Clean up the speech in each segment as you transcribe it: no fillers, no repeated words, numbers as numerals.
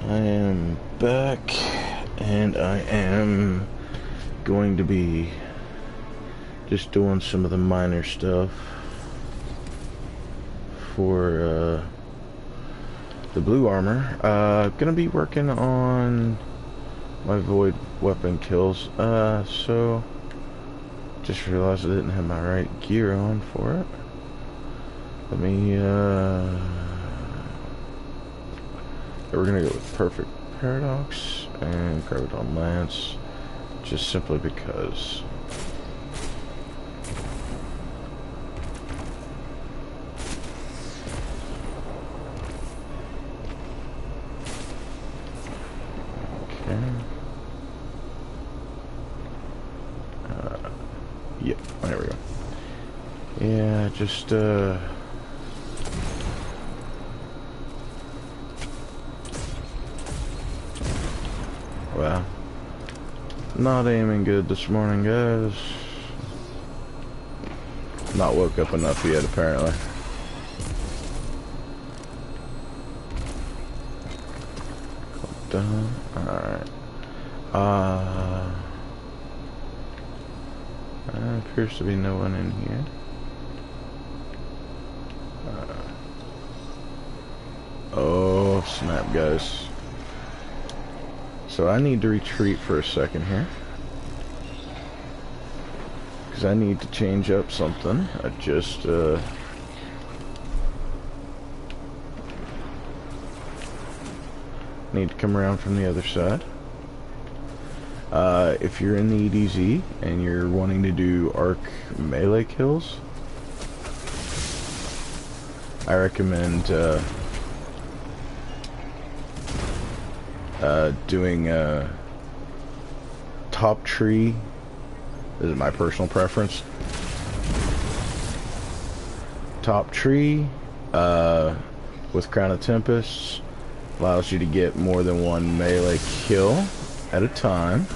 I am back, and I am going to be just doing some of the minor stuff for the blue armor. Gonna be working on my void weapon kills. So just realized I didn't have my right gear on for it. Let me we're gonna go with perfect paradox and Krahmon lance, just simply because. Okay. Yep, there we go. Yeah, just wow. Not aiming good this morning, guys. Not woke up enough yet, apparently. Done. Alright. There appears to be no one in here. Oh, snap, guys. So I need to retreat for a second here, because I need to change up something. I just need to come around from the other side. If you're in the EDZ and you're wanting to do arc melee kills, I recommend doing top tree. This is my personal preference. Top tree with Crown of Tempests allows you to get more than one melee kill at a time.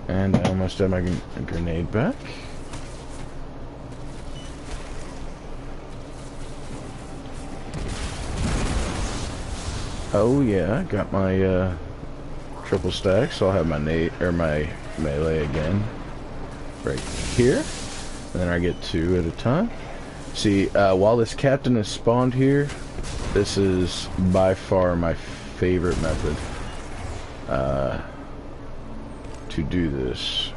And I almost had my grenade back. Oh yeah, got my triple stack, so I'll have my my melee again right here. And then I get two at a time. See, while this captain is spawned here, this is by far my favorite method to do this.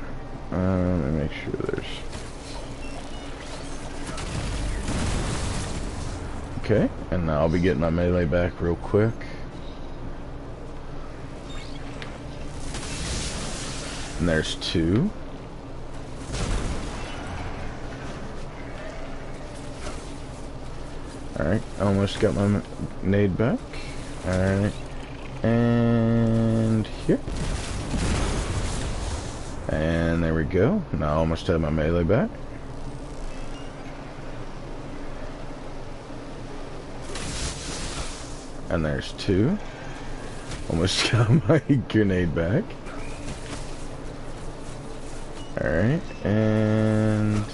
Let me make sure there's... Okay, and now I'll be getting my melee back real quick. And there's two. Alright, almost got my nade back. Alright. And here. And there we go. Now I almost have my melee back. And there's two. Almost got my grenade back. Alright, and...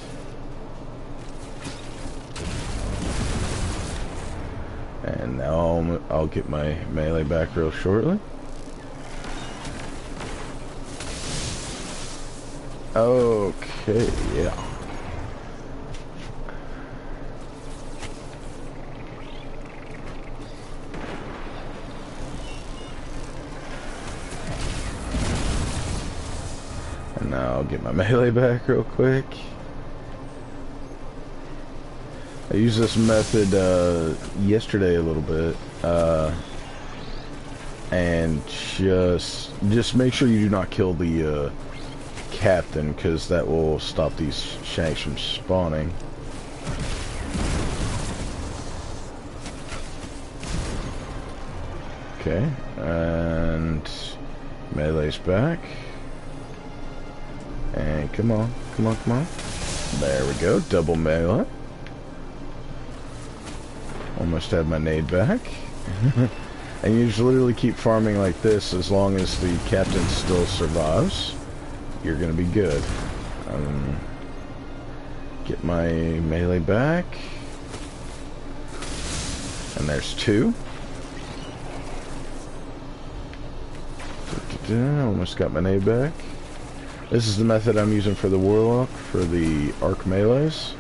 And now I'll get my melee back real shortly. Okay, yeah. And now I'll get my melee back real quick. I used this method yesterday a little bit, and just make sure you do not kill the captain, because that will stop these shanks from spawning. Okay, and melee's back. And come on, come on, come on. There we go, double melee. Almost had my nade back. And you just literally keep farming like this as long as the captain still survives. You're gonna be good. Get my melee back. And there's 2. Almost got my nade back. This is the method I'm using for the Warlock, for the arc melees.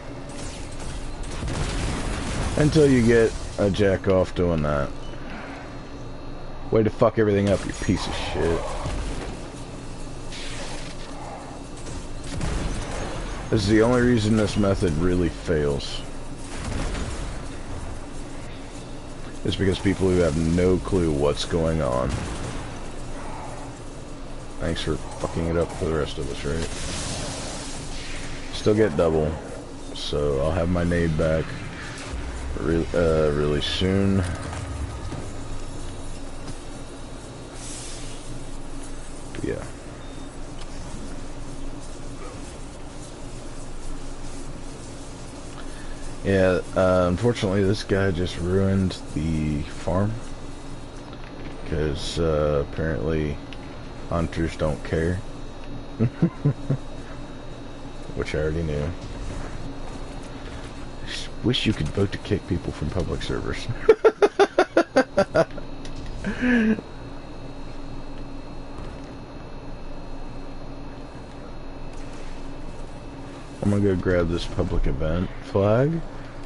Until you get a jack off doing that. Way to fuck everything up, you piece of shit. This is the only reason this method really fails. It's because people who have no clue what's going on. Thanks for fucking it up for the rest of us, right? Still get double. So I'll have my nade back really soon. Yeah. Yeah, unfortunately this guy just ruined the farm. Because apparently hunters don't care. Which I already knew. Just wish you could vote to kick people from public servers. I'm gonna go grab this public event flag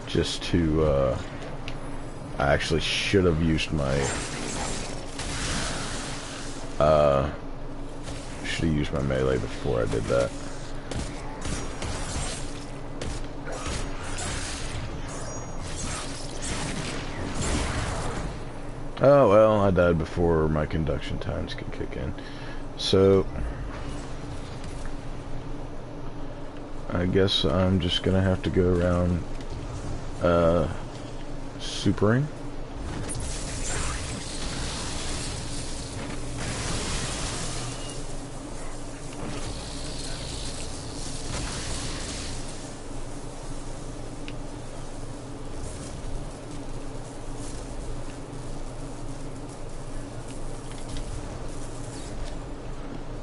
just to I actually should have used my melee before I did that. Oh well, I died before my conduction times could kick in. So I guess I'm just gonna have to go around supering.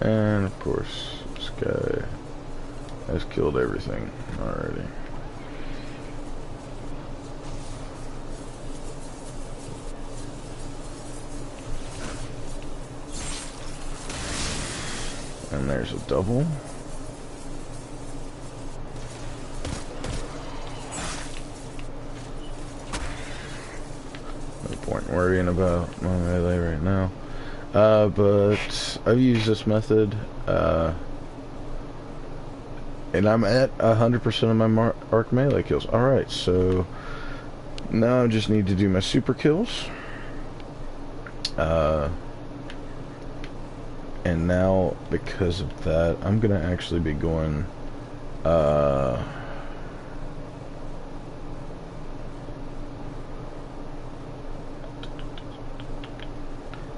And of course, this guy has killed everything already. And there's a double. No point worrying about my melee right now. But I've used this method, and I'm at 100% of my arc melee kills. Alright, so now I just need to do my super kills. And now, because of that, I'm gonna actually be going,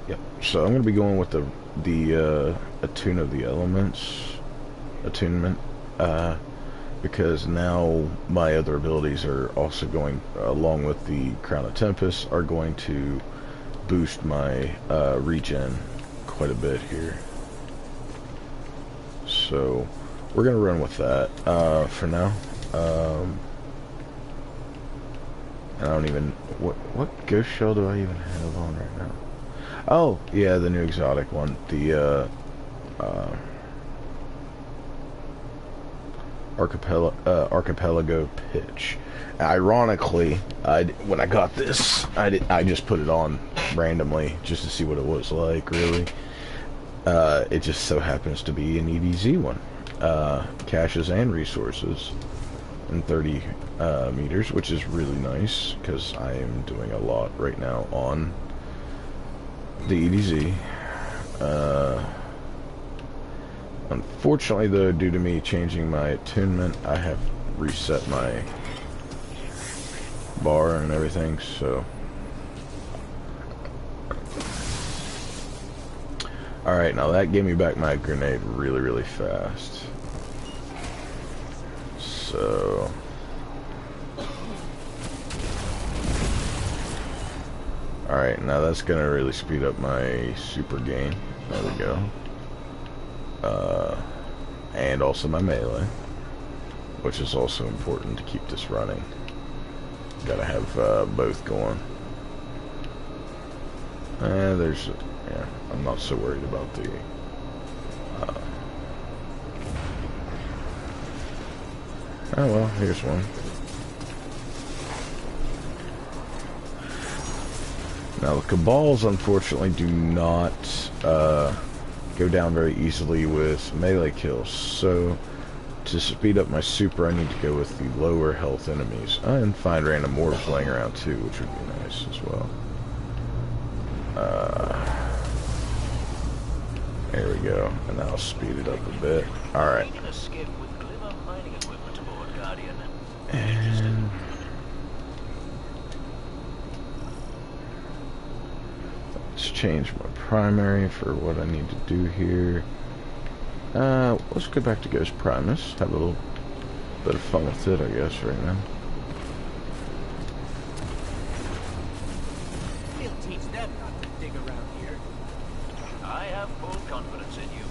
yep, so I'm gonna be going with the Attune of the Elements, attunement, because now my other abilities are also going, along with the Crown of Tempest, are going to boost my regen quite a bit here. So we're gonna run with that for now. And I don't even, what ghost shell do I even have on right now? Oh yeah, the new exotic one, the Archipelago Pitch. Ironically, when I got this, I just put it on randomly just to see what it was like. Really, it just so happens to be an EDZ one, caches and resources in 30 meters, which is really nice because I am doing a lot right now on the EDZ. Unfortunately, though, due to me changing my attunement, I have reset my bar and everything, so. Alright, now that gave me back my grenade really, really fast. So. Alright, now that's gonna really speed up my super gain. There we go. And also my melee, which is also important to keep this running. Gotta have both going. There's, yeah, I'm not so worried about the, oh well, here's one. Now the Cabals unfortunately do not, go down very easily with melee kills, so to speed up my super I need to go with the lower health enemies, and find random mortars laying around too, which would be nice as well. There we go, and that'll speed it up a bit. Alright. And let's change my primary for what I need to do here. Let's go back to Ghost Primus. Have a little bit of fun with it, I guess, right now. We'll teach them not to dig around here. I have full confidence in you.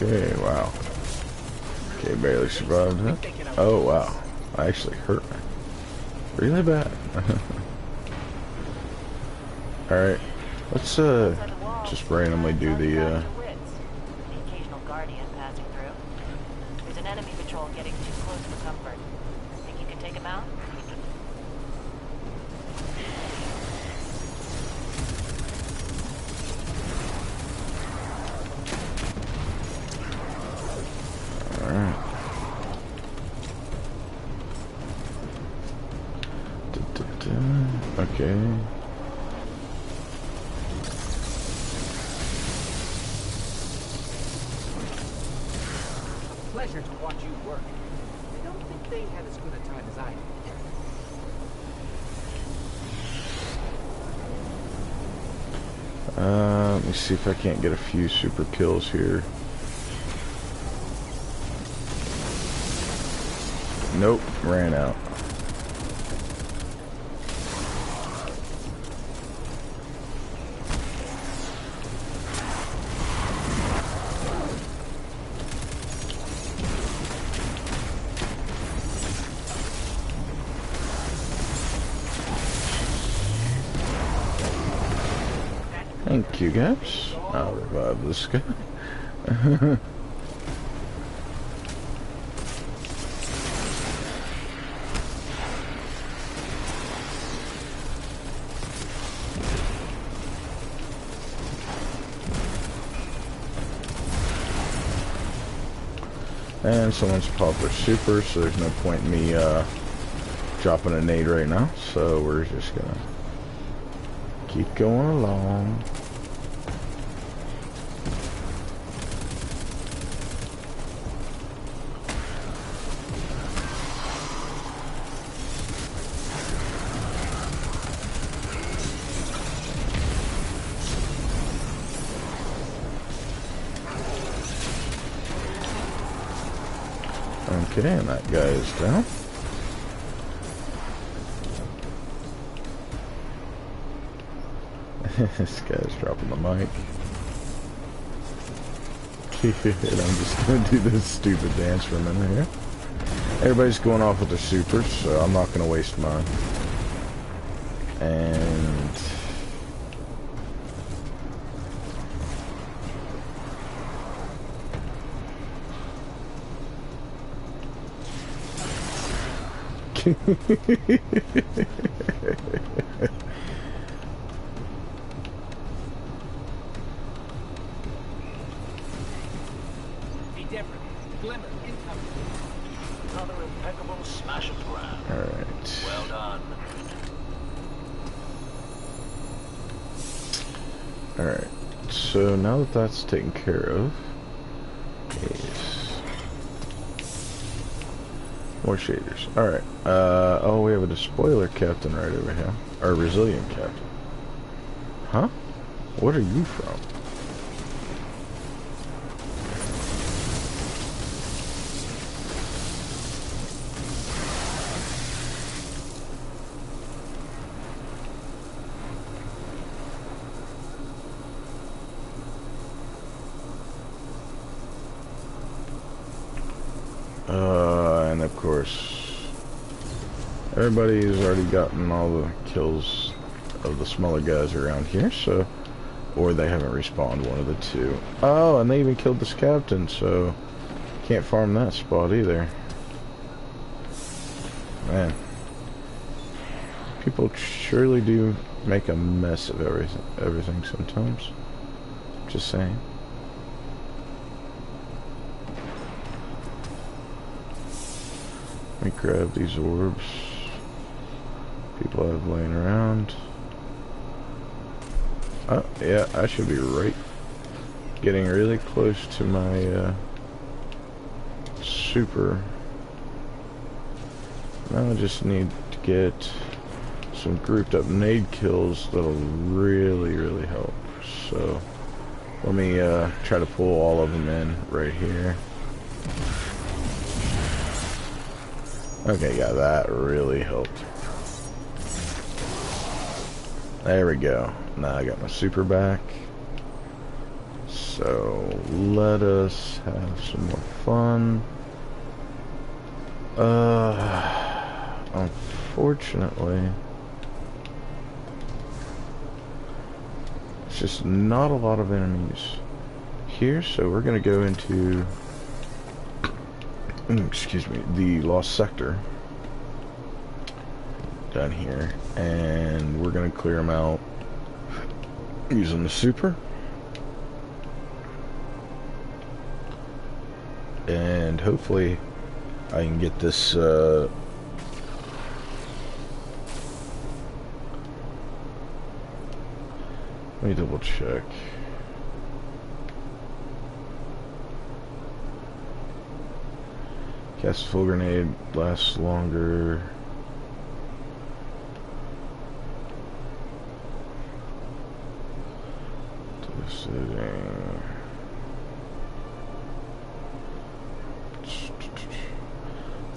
Okay, wow. Okay, barely survived that. Oh, wow. I actually hurt me. Really bad. Alright, let's, just randomly do the, occasional guardian passing through. There's an enemy patrol getting too close for comfort. Think you can take him out? Alright. Okay. Pleasure to watch you work. I don't think they had as good a time as I did. Let me see if I can't get a few super kills here. Nope, ran out. Thank you guys. I'll revive this guy. And someone's popped their super, so there's no point in me dropping a nade right now. So we're just gonna keep going along. Okay, and that guy is down. This guy's dropping the mic. And I'm just gonna do this stupid dance for a minute here. Everybody's going off with their supers, so I'm not gonna waste mine. And Be different. Glimmer incoming. Another impeccable smash and grab. alright. Well done. Alright. So now that that's taken care of, More shaders. Alright. Oh, we have a despoiler captain right over here. Or resilient captain. Huh? What are you from? And of course, everybody's already gotten all the kills of the smaller guys around here, so, or they haven't respawned, one of the two. Oh, and they even killed this captain, so can't farm that spot either. Man, people surely do make a mess of everything sometimes. Just saying. Let me grab these orbs people have laying around. Oh, yeah, I should be right. Getting really close to my super. Now I just need to get some grouped up nade kills that'll really help. So let me try to pull all of them in right here. Okay, yeah, that really helped. There we go. Now I got my super back. So let us have some more fun. Unfortunately, it's just not a lot of enemies here, so we're gonna go into excuse me, the lost sector down here, and we're gonna clear them out using the super, and hopefully I can get this let me double check. Cast full grenade lasts longer.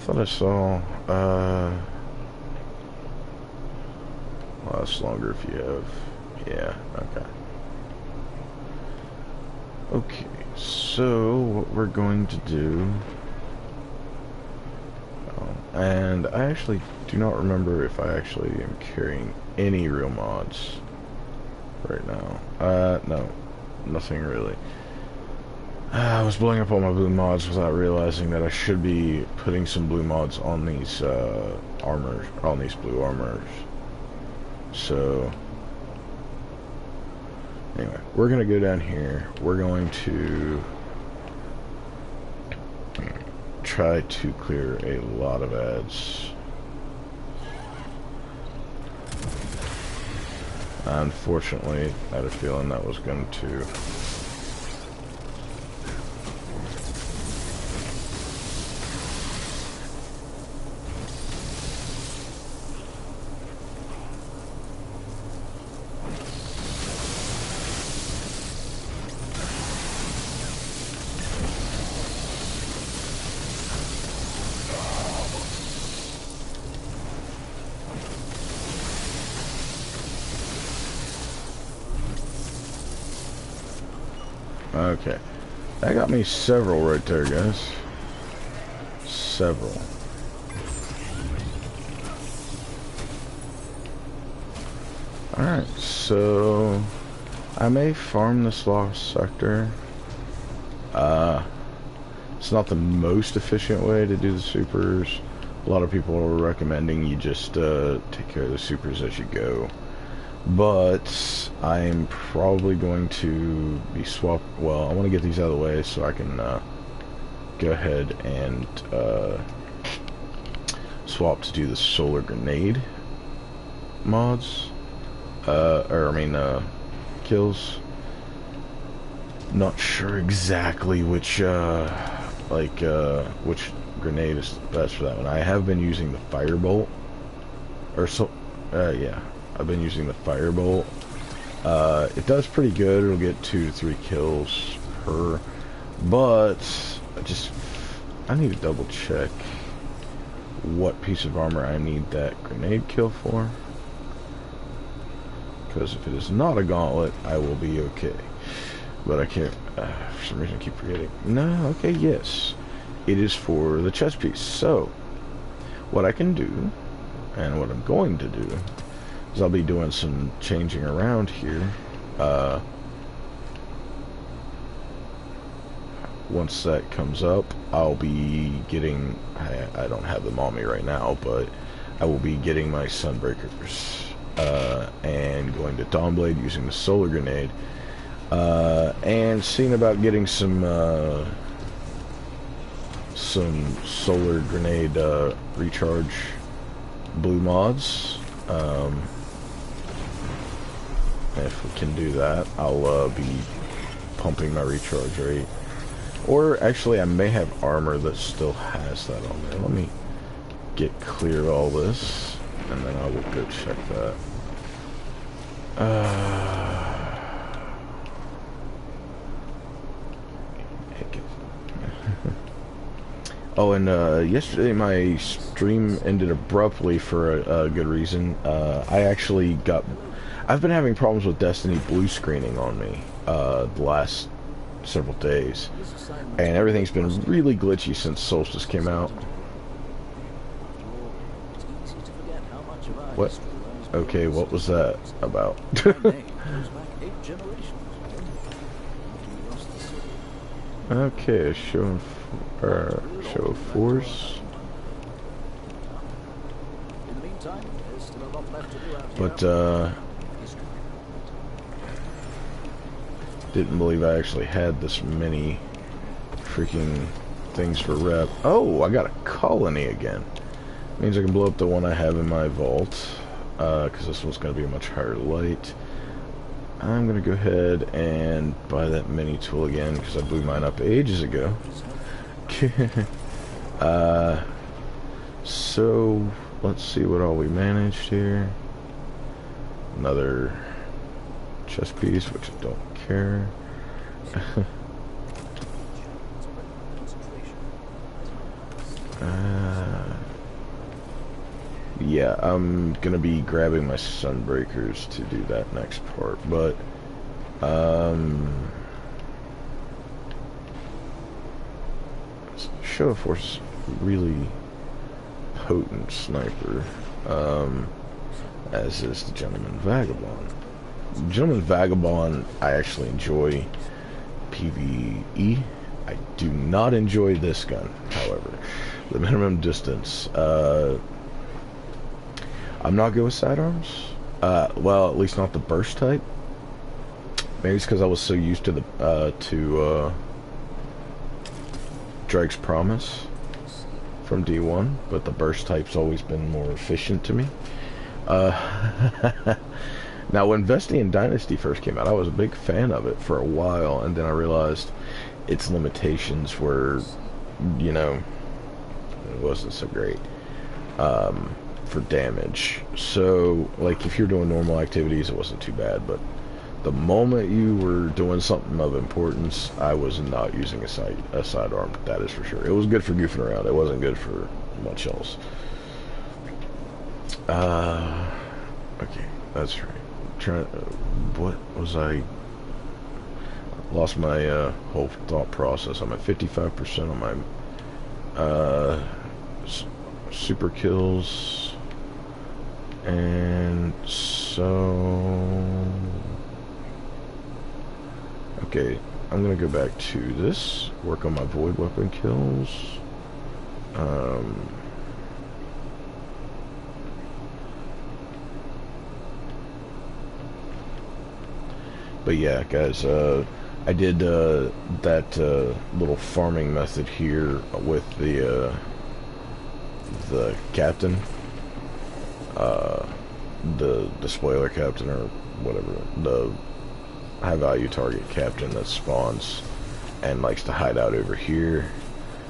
Thought I saw lasts longer if you have, yeah, okay. Okay, so what we're going to do, and I actually do not remember if I actually am carrying any real mods right now. No, nothing really. I was blowing up all my blue mods without realizing that I should be putting some blue mods on these armors, on these blue armors. So anyway, we're gonna go down here. We're going to try to clear a lot of ads. Unfortunately, I had a feeling that was going to. Okay, that got me several right there, guys. Several. Alright, so I may farm this lost sector. It's not the most efficient way to do the supers. A lot of people are recommending you just take care of the supers as you go. But I'm probably going to be swapped. Well, I want to get these out of the way so I can go ahead and swap to do the solar grenade mods. Kills. Not sure exactly which which grenade is best for that one. I have been using the firebolt, or so. Yeah, I've been using the firebolt. It does pretty good. It'll get 2 to 3 kills per. But I need to double check what piece of armor I need that grenade kill for. Because if it is not a gauntlet, I will be okay. But I can't, for some reason I keep forgetting. No, okay, yes. It is for the chest piece. So, what I can do, and what I'm going to do, is I'll be doing some changing around here. Once that comes up, I'll be getting, I don't have them on me right now, but I will be getting my Sunbreakers, and going to Dawnblade using the solar grenade, and seeing about getting some solar grenade recharge blue mods. If we can do that, I'll be pumping my recharge rate. Or actually, I may have armor that still has that on there. Let me get clear of all this, and then I will go check that. Oh, and yesterday my stream ended abruptly for a good reason. I've been having problems with Destiny blue screening on me the last several days, and everything's been really glitchy since Solstice came out. What? Okay, what was that about? Okay, show of force. But didn't believe I actually had this many freaking things for rep. Oh, I got a colony again. Means I can blow up the one I have in my vault, because this one's going to be a much higher light. I'm going to go ahead and buy that mini tool again, because I blew mine up ages ago. So, let's see what all we managed here. Another chest piece, which I don't care. Yeah, I'm gonna be grabbing my Sunbreakers to do that next part, but Show of Force really potent sniper, as is the Gentleman Vagabond. Gentleman Vagabond, I actually enjoy PvE. I do not enjoy this gun, however. The minimum distance. I'm not good with sidearms. Well, at least not the burst type. Maybe it's because I was so used to the Drake's Promise from D1, but the burst type's always been more efficient to me. Now, when Vestian Dynasty first came out, I was a big fan of it for a while, and then I realized its limitations were, you know, it wasn't so great for damage. So, like, if you're doing normal activities, it wasn't too bad, but the moment you were doing something of importance, I was not using a sidearm, that is for sure. It was good for goofing around. It wasn't good for much else. Okay, that's right. What was I? Lost my whole thought process. I'm at 55% on my super kills, and so okay, I'm gonna go back to this, work on my void weapon kills. But yeah, guys, I did that little farming method here with the captain, the spoiler captain, or whatever, the high value target captain that spawns and likes to hide out over here.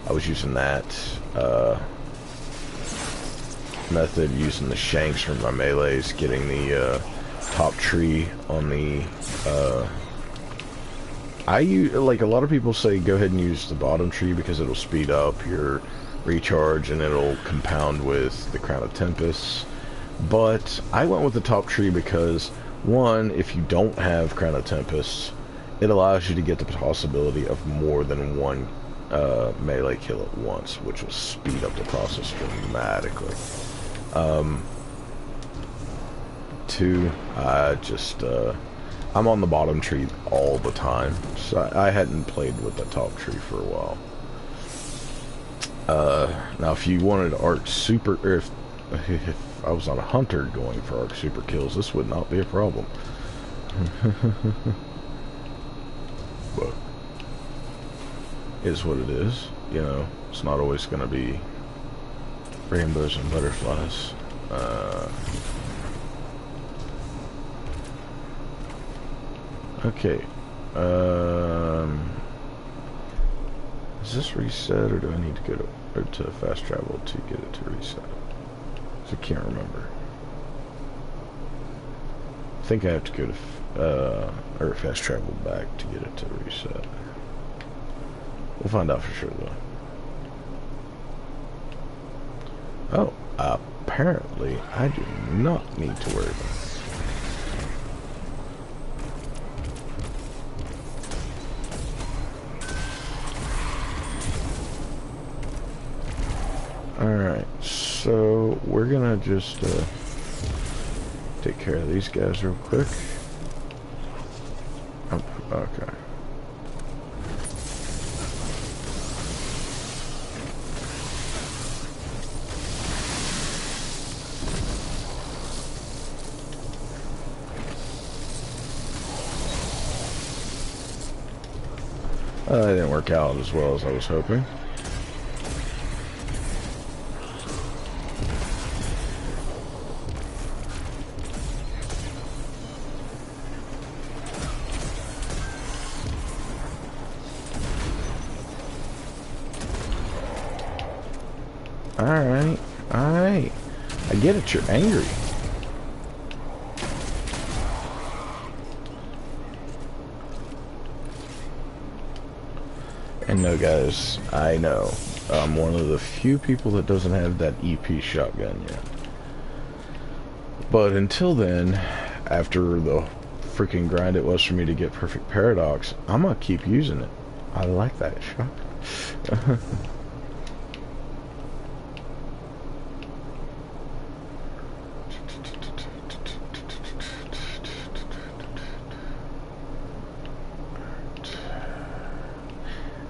I was using that method, using the shanks from my melees, getting the top tree on the I use, like a lot of people say, go ahead and use the bottom tree because it'll speed up your recharge and it'll compound with the Crown of Tempests. But I went with the top tree because, one, if you don't have Crown of Tempests, it allows you to get the possibility of more than one melee kill at once, which will speed up the process dramatically. Two, I'm on the bottom tree all the time, so I hadn't played with the top tree for a while. Now if you wanted arc super, or if I was on a hunter going for arc super kills, this would not be a problem. But is what it is, you know. It's not always going to be rainbows and butterflies. Okay. Is this reset, or do I need to go to fast travel to get it to reset? I can't remember. I think I have to go to or fast travel back to get it to reset. We'll find out for sure though. Oh, apparently I do not need to worry about it. Alright, so we're gonna just take care of these guys real quick. Oh, okay. That didn't work out as well as I was hoping. Alright, alright. I get it, you're angry. And no, guys, I know. I'm one of the few people that doesn't have that EP shotgun yet. But until then, after the freaking grind it was for me to get Perfect Paradox, I'm gonna keep using it. I like that shotgun.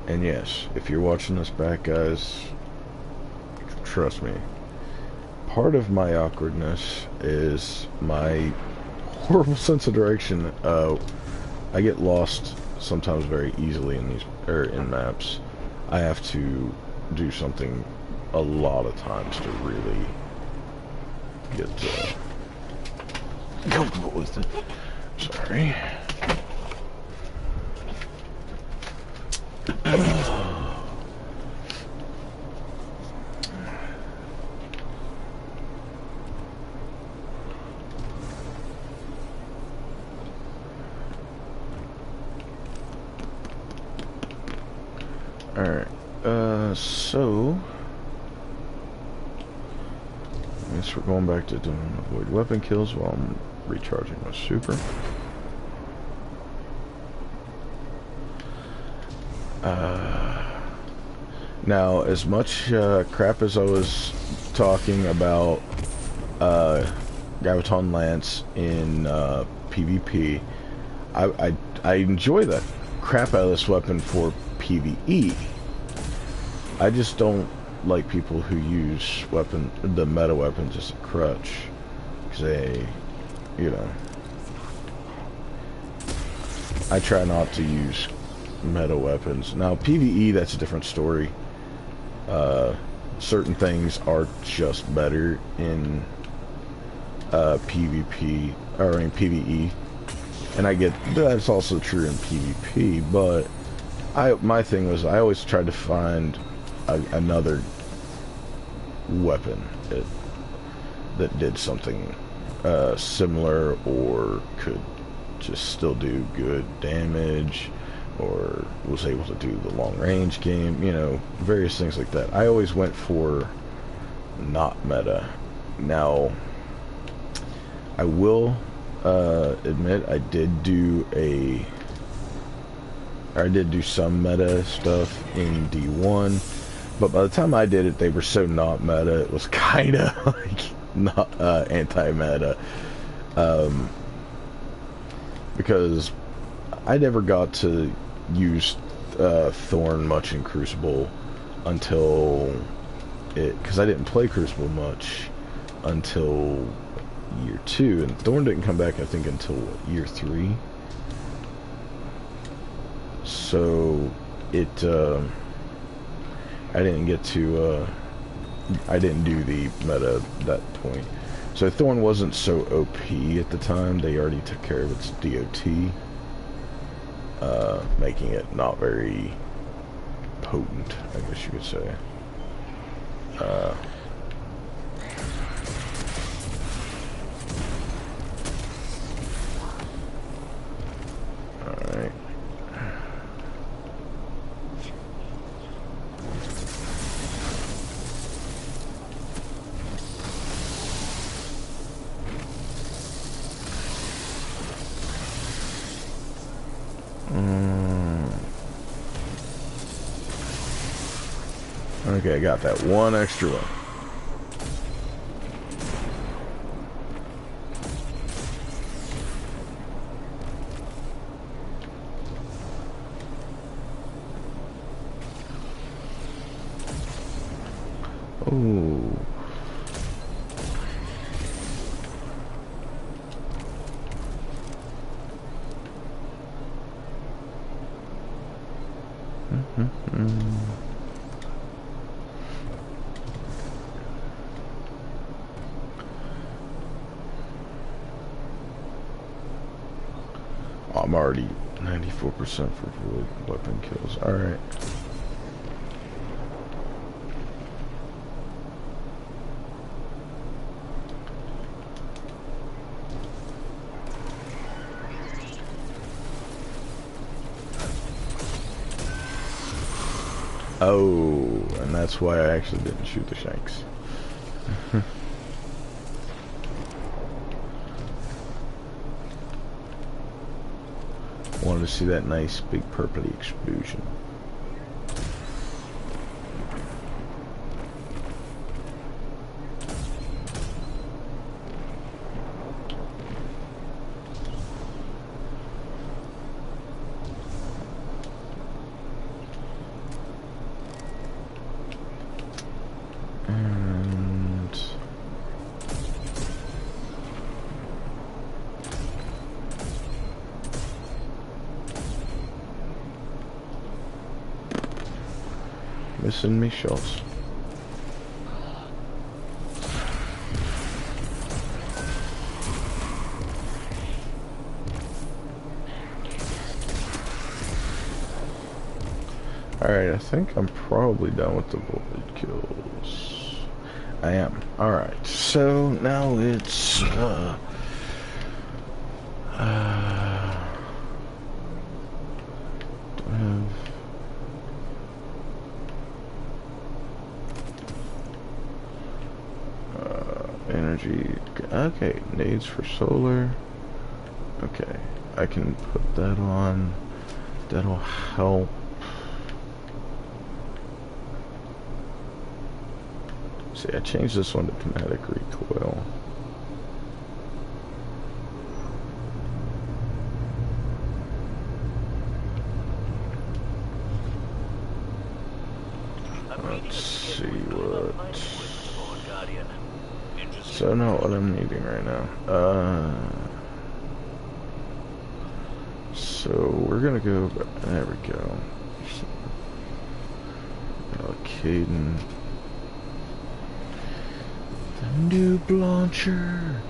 And yes, if you're watching this back, guys, trust me, part of my awkwardness is my horrible sense of direction. I get lost sometimes very easily in these, in maps. I have to do something a lot of times to really get comfortable with it. Sorry. Alright, so I guess we're going back to doing avoid weapon kills while I'm recharging my super. Now, as much crap as I was talking about Graviton Lance in PvP, I enjoy the crap out of this weapon for PvE. I just don't like people who use the meta weapons as a crutch, because they, you know, I try not to use meta weapons. Now PvE, that's a different story. Certain things are just better in PvP, or in PvE, and I get that's also true in PvP, but my thing was I always tried to find another weapon that did something similar, or could just still do good damage, or was able to do the long range game, you know, various things like that. I always went for not meta. Now, I will admit I did do some meta stuff in D1, but by the time I did it, they were so not meta, it was kind of like not anti-meta, because I never got to use Thorn much in Crucible until because I didn't play Crucible much until year 2, and Thorn didn't come back I think until year 3. So it I didn't get to I didn't do the meta at that point. So Thorn wasn't so OP at the time. They already took care of its DOT, making it not very potent, I guess you could say. Alright. Okay, I got that one extra one. Oh. I'm already 94% for void weapon kills. Alright. Oh, and that's why I actually didn't shoot the shanks. Wanted to see that nice big purpley explosion. Missing me shots. Alright, I think I'm probably done with the void kills. I am. Alright, so now it's do I have energy? Okay, nades for solar. Okay, I can put that on. That'll help. See, I changed this one to kinetic recoil. Let's see what. So I know what I'm needing right now. So we're gonna go. There we go. Caden. The noob launcher.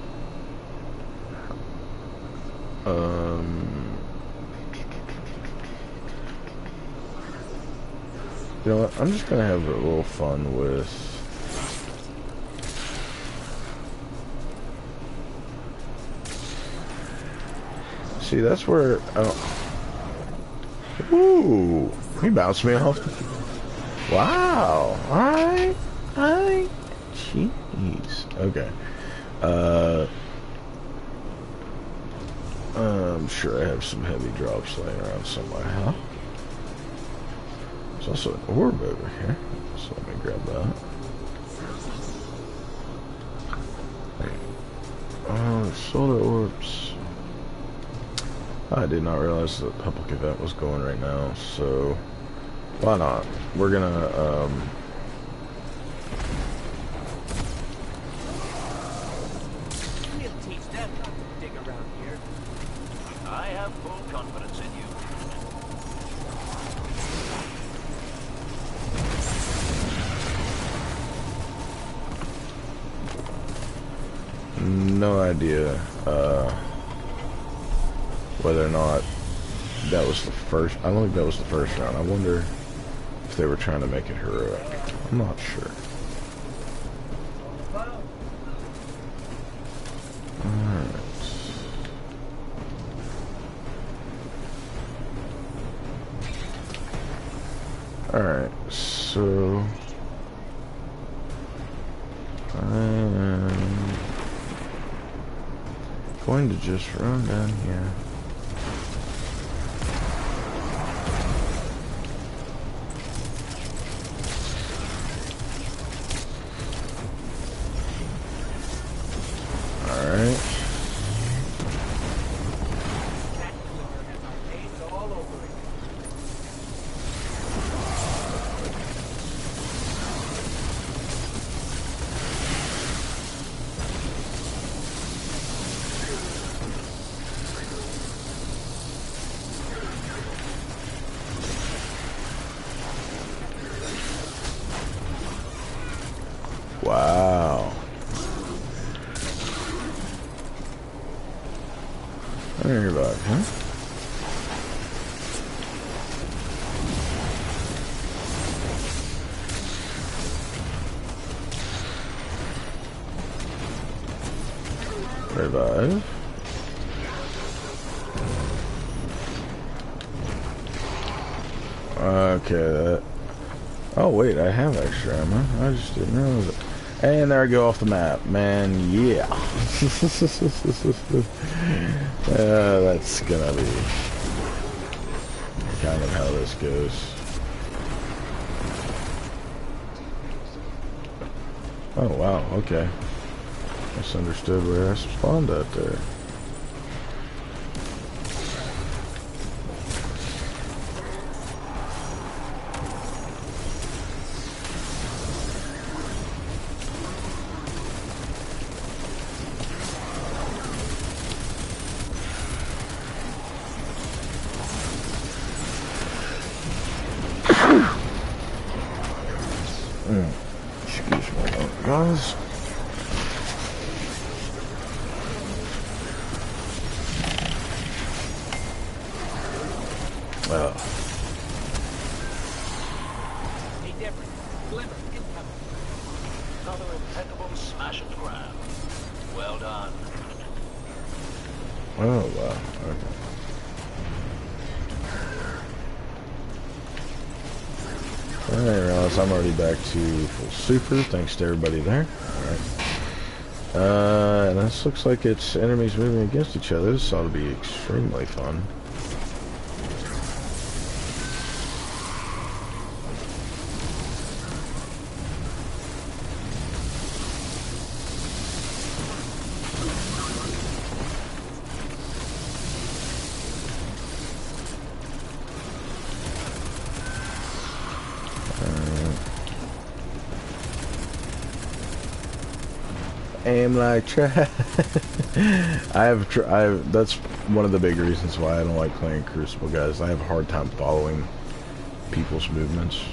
You know what? I'm just gonna have a little fun with. See, that's where I don't. Ooh, he bounced me off. Wow. Alright. Alright. Jeez. Okay. I'm sure I have some heavy drops laying around somewhere, huh? There's also an orb over here. So let me grab that. Oh, solar orbs. I did not realize the public event was going right now, so why not? We're gonna We'll teach them not to dig around here. I have full confidence in you. no idea whether or not that was the first. I don't think that was the first round. I wonder if they were trying to make it heroic. I'm not sure. Alright, so I'm going to just run down here. Alright. Wow. There you're back, huh? Revive. Okay, that. Oh wait, I have extra ammo. I just didn't realize it. And there I go off the map, man. Yeah. That's gonna be kind of how this goes. Oh wow, okay. Misunderstood where I spawned out there. Excuse me, guys. A different glimmer incoming. Another impeccable smash and grab. Well done. Oh wow. Okay. I didn't realize I'm already back to full super. Thanks to everybody there. Alright. And this looks like it's enemies moving against each other. This ought to be extremely fun. Aim like trash. That's one of the big reasons why I don't like playing Crucible, guys. I have a hard time following people's movements.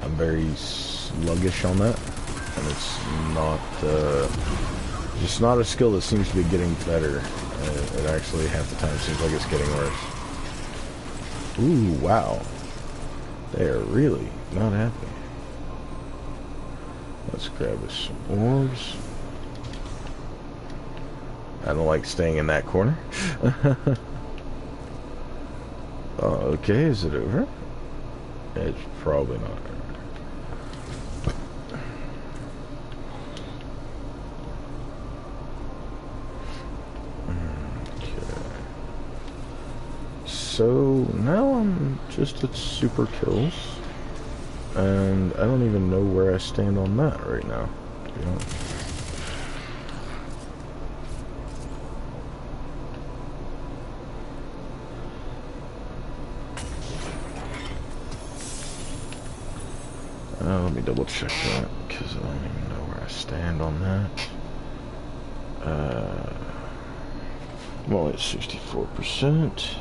I'm very sluggish on that, and it's just not a skill that seems to be getting better. It actually half the time seems like it's getting worse. Ooh, wow. They are really not happy. Let's grab us some orbs. I don't like staying in that corner. Okay, is it over? It's probably not over. So now I'm just at super kills, and I don't even know where I stand on that right now, to be honest. Let me double check that, because I don't even know where I stand on that. I'm only at 64%.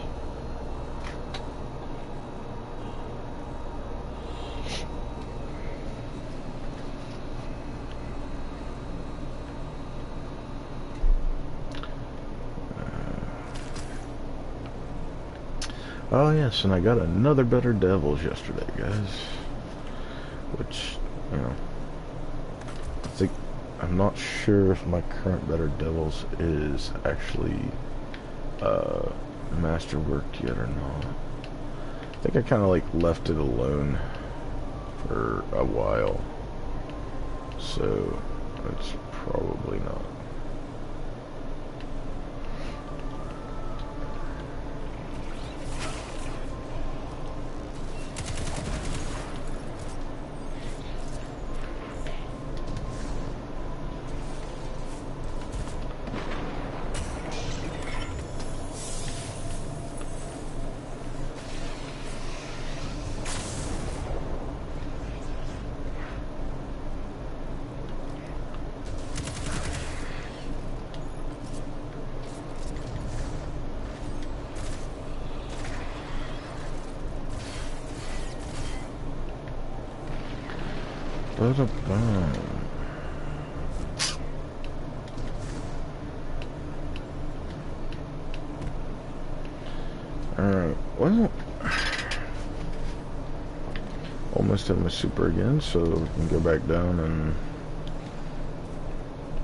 Oh yes, and I got another Better Devils yesterday, guys. Which, you know, I think, I'm not sure if my current Better Devils is actually masterworked yet or not. I think I kind of like left it alone for a while, so it's probably not. Alright, well, almost at my super again, so we can go back down and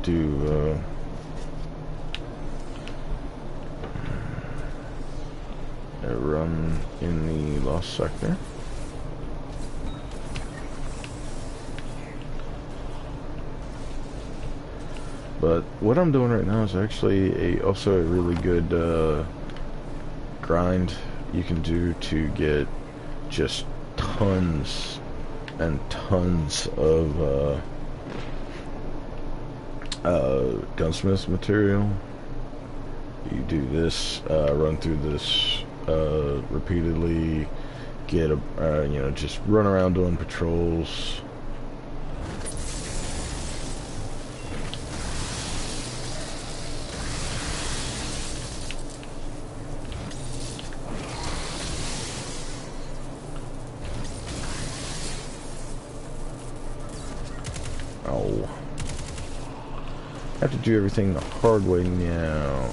do a run in the Lost Sector. But what I'm doing right now is actually also a really good grind you can do to get just tons and tons of gunsmith material. You do this, run through this repeatedly, get a you know, just run around doing patrols. Oh, I have to do everything the hard way now.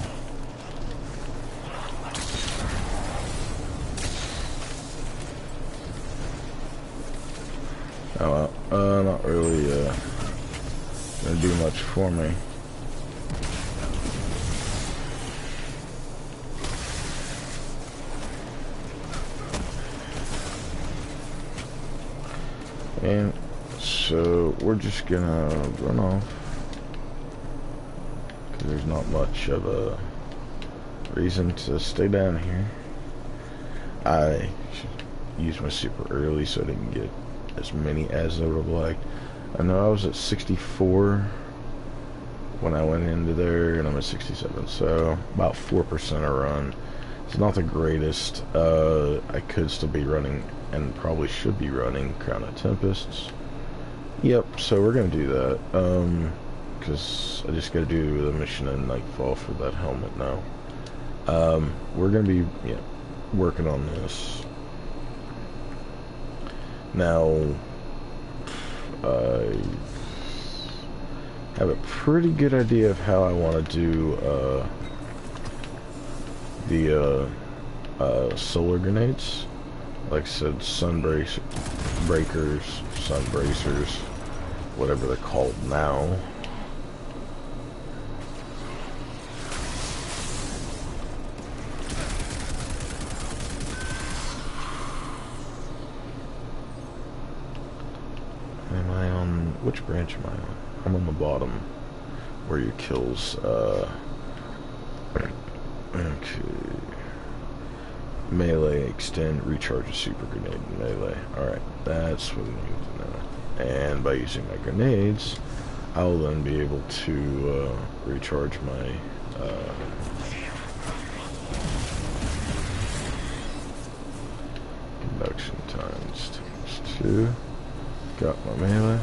Oh well, not really gonna do much for me. And so we're just gonna run off, because there's not much of a reason to stay down here. I should use my super early so I didn't get as many as I would have liked. I know I was at 64 when I went into there, and I'm at 67, so about 4% a run. It's not the greatest. I could still be running, and probably should be running, Crown of Tempests. Yep, so we're gonna do that, because I just gotta do the mission in Nightfall for that helmet now. We're gonna be working on this. Now, I have a pretty good idea of how I want to do the solar grenades. like I said, breakers, sun bracers, whatever they're called now. Am I on, which branch am I on? I'm on the bottom, where your kills, okay. Melee, extend, recharge a super grenade in melee. Alright, that's what I need to know. And by using my grenades, I will then be able to recharge my conduction times 2. Got my melee,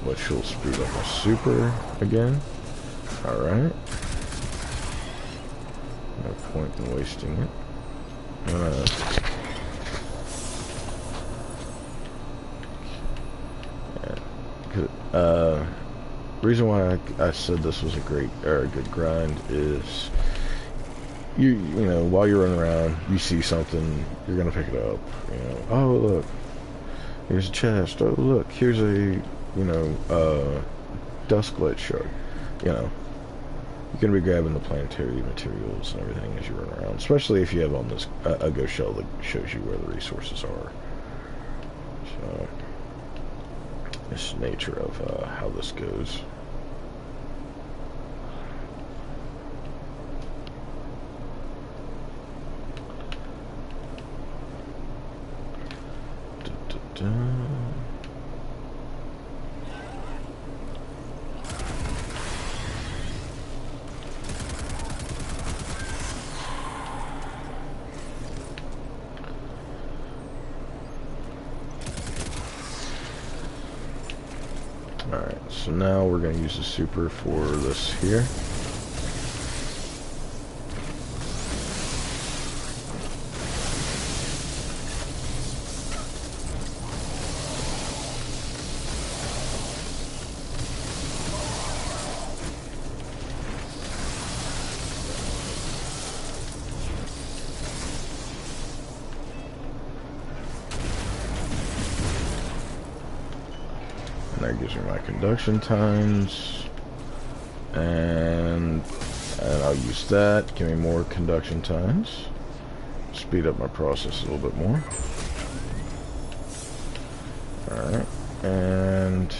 which will speed up my super again. Alright. No point in wasting it. Reason why I said this was a good grind is you know, while you're running around, you see something, you're gonna pick it up. You know, oh look, here's a chest. Oh look, here's a dusklight shard. You know, you're gonna be grabbing the planetary materials and everything as you run around, especially if you have on this a ghost shell that shows you where the resources are. So, it's the nature of how this goes. Alright, so now we're going to use the super for this here. That gives me my conduction times, and I'll use that. Give me more conduction times. Speed up my process a little bit more. Alright, and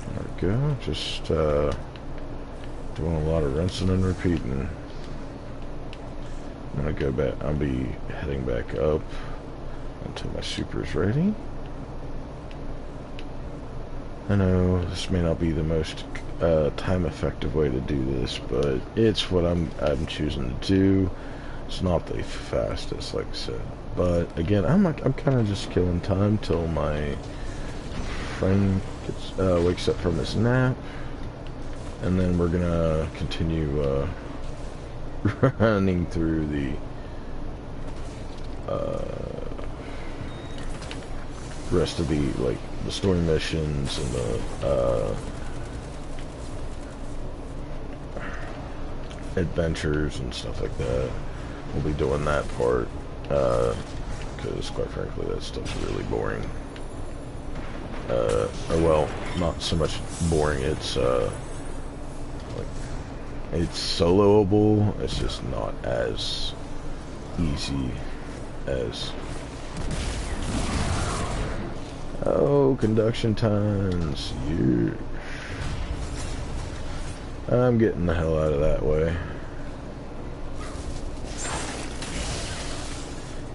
there we go. Just doing a lot of rinsing and repeating. I'm gonna go back. I'll be heading back up until my super's ready. I know this may not be the most time-effective way to do this, but it's what I'm choosing to do. It's not the fastest, like I said, but again, I'm kind of just killing time till my friend gets wakes up from his nap, and then we're gonna continue running through the rest of the the story missions and the adventures and stuff like that. We'll be doing that part because quite frankly that stuff's really boring. Well, not so much boring, it's it's soloable, it's just not as easy as conduction times. I'm getting the hell out of that way.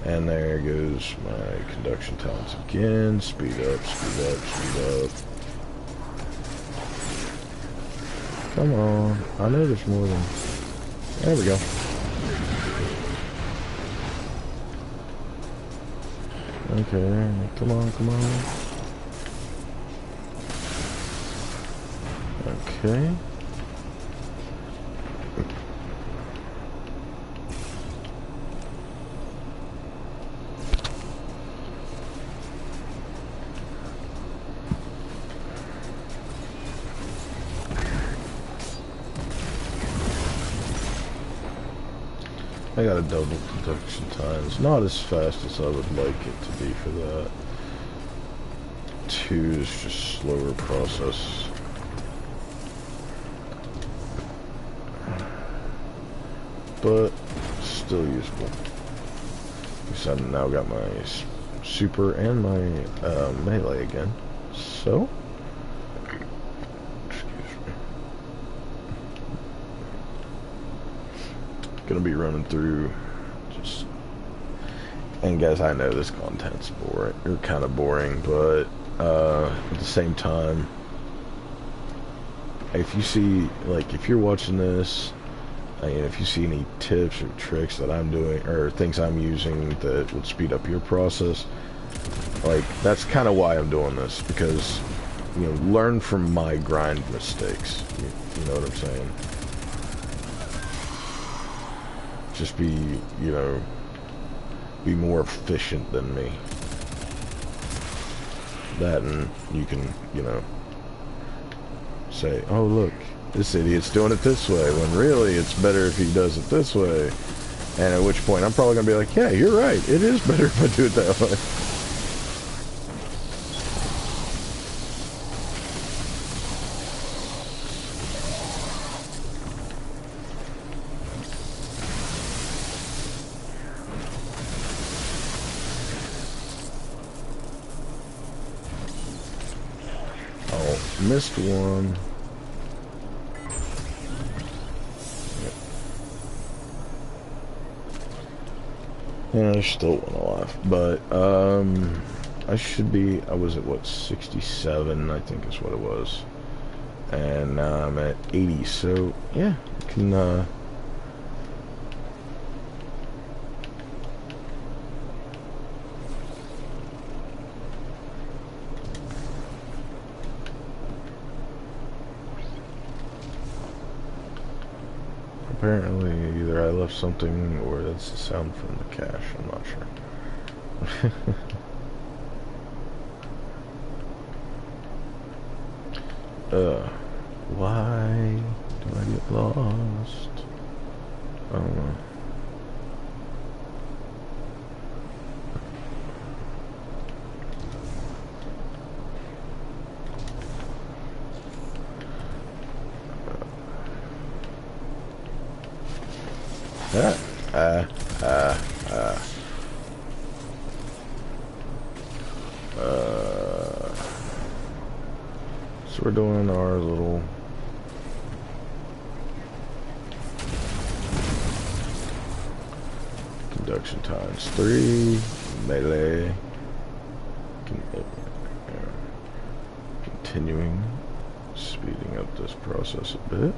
And there goes my conduction times again. Speed up, speed up, speed up. Come on. I know there's more than... There we go. Okay, come on, come on. Okay. I got a double production time. It's not as fast as I would like it to be for that. 2 is just slower process. But still useful. Because I've now got my super and my melee again. So, excuse me. Gonna be running through just. And guys, I know this content's boring, or kind of boring, but at the same time, if you see, like, if you're watching this, if you see any tips or tricks that I'm doing, or things I'm using that would speed up your process, like, that's kind of why I'm doing this, because, you know, learn from my grind mistakes, you know what I'm saying? Just be, you know, be more efficient than me. That, and you can, you know, say, oh look, this idiot's doing it this way, when really it's better if he does it this way. And at which point I'm probably gonna be like, yeah, you're right, it is better if I do it that way. Oh, missed one. Yeah, there's still one alive, but, I should be, I was at, what, 67, I think is what it was, and now I'm at 80, so, yeah, I can, apparently either I left something or that's the sound from the cache, I'm not sure. Why do I get lost? I don't know. So we're doing our little conduction times 3, melee, continuing, speeding up this process a bit.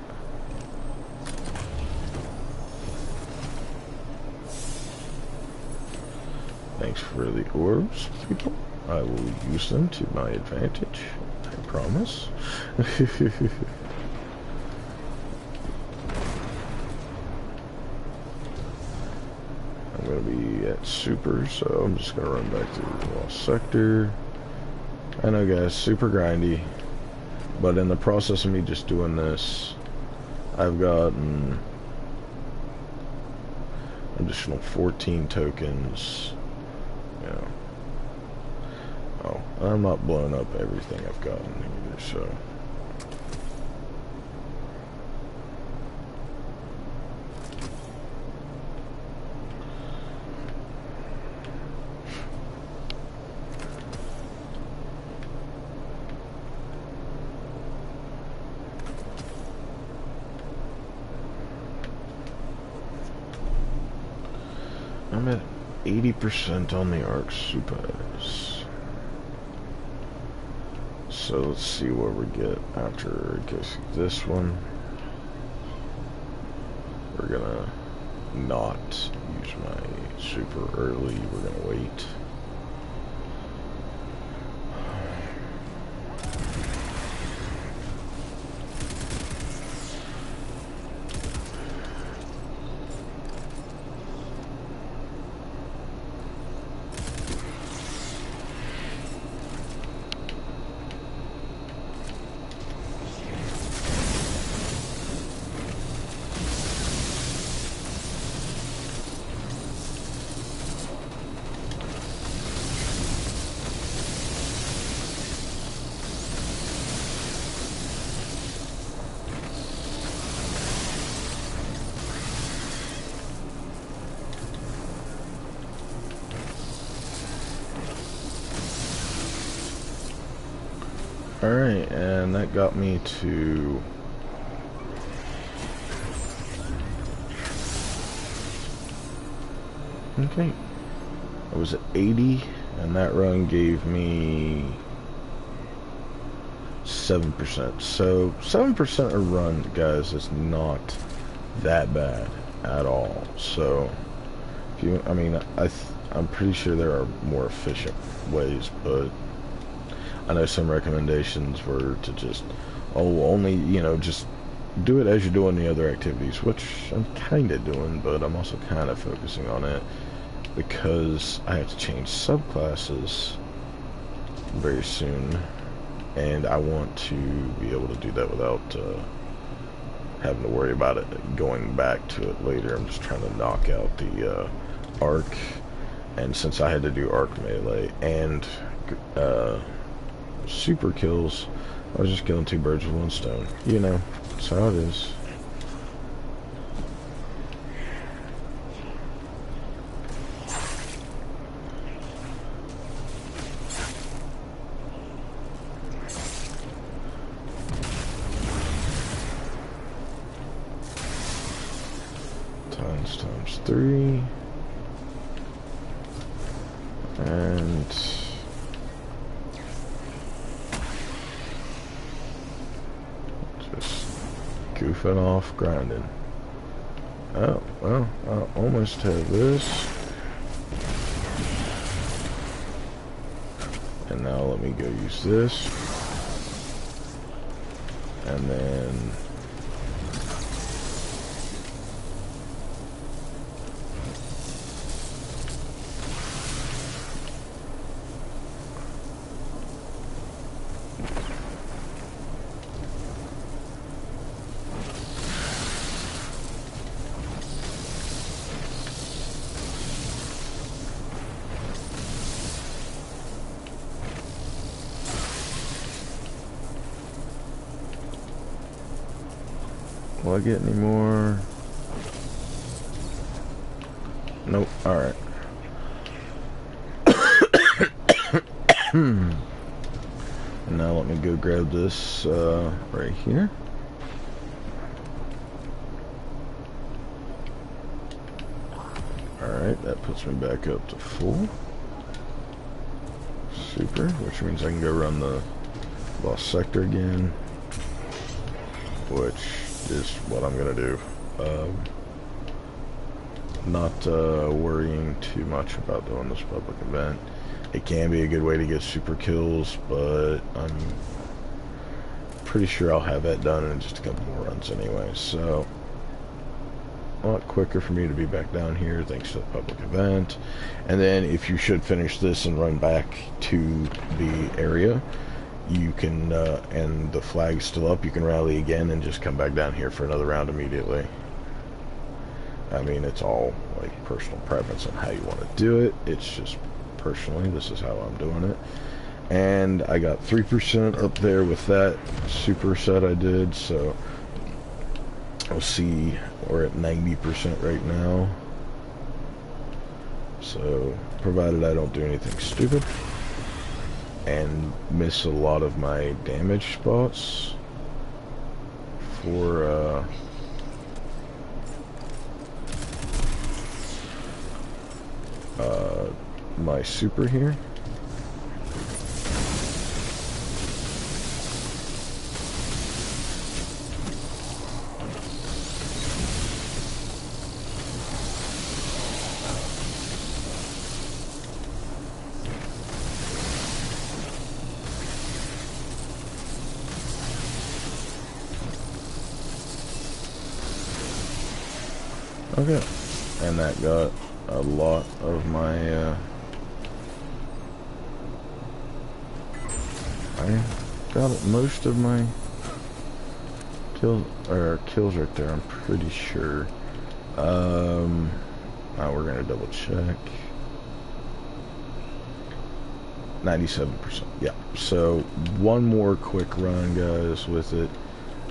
Thanks for the orbs, people. I will use them to my advantage. I promise. I'm going to be at super, so I'm just going to run back to the lost sector. I know, guys, super grindy. But in the process of me just doing this, I've gotten additional 14 tokens. You know. Oh, I'm not blowing up everything I've gotten either, so. I'm at 80% on the arc supers. So let's see what we get after this one. We're gonna not use my super early. We're gonna wait. Alright, and that got me to... Okay. I was at 80, and that run gave me 7%. So 7% a run, guys, is not that bad at all. So if you, I mean, I'm pretty sure there are more efficient ways, but I know some recommendations were to just, oh, only, you know, just do it as you're doing the other activities, which I'm kind of doing, but I'm also kind of focusing on it because I have to change subclasses very soon, and I want to be able to do that without having to worry about it going back to it later. I'm just trying to knock out the arc, and since I had to do arc melee and super kills, I was just killing 2 birds with 1 stone. You know, that's how it is. Times 3. And just goofing off, grinding. Oh, well, I almost have this. And now let me go use this. And then will I get any more? Nope. Alright. And now let me go grab this right here. Alright, that puts me back up to full. Super, which means I can go run the lost sector again, which is what I'm gonna do. Not worrying too much about doing this public event. It can be a good way to get super kills, but I'm pretty sure I'll have that done in just a couple more runs anyway. So a lot quicker for me to be back down here thanks to the public event. And then if you should finish this and run back to the area, you can, and the flag's still up, you can rally again and just come back down here for another round immediately. I mean, it's all like personal preference on how you want to do it. It's just personally, this is how I'm doing it. And I got 3% up there with that superset I did, so we'll see. We're at 90% right now. So, provided I don't do anything stupid and miss a lot of my damage spots for my super here. Okay, and that got a lot of my I got most of my kills right there, I'm pretty sure. Now we're gonna double check. 97%. Yeah. So one more quick run, guys, with it,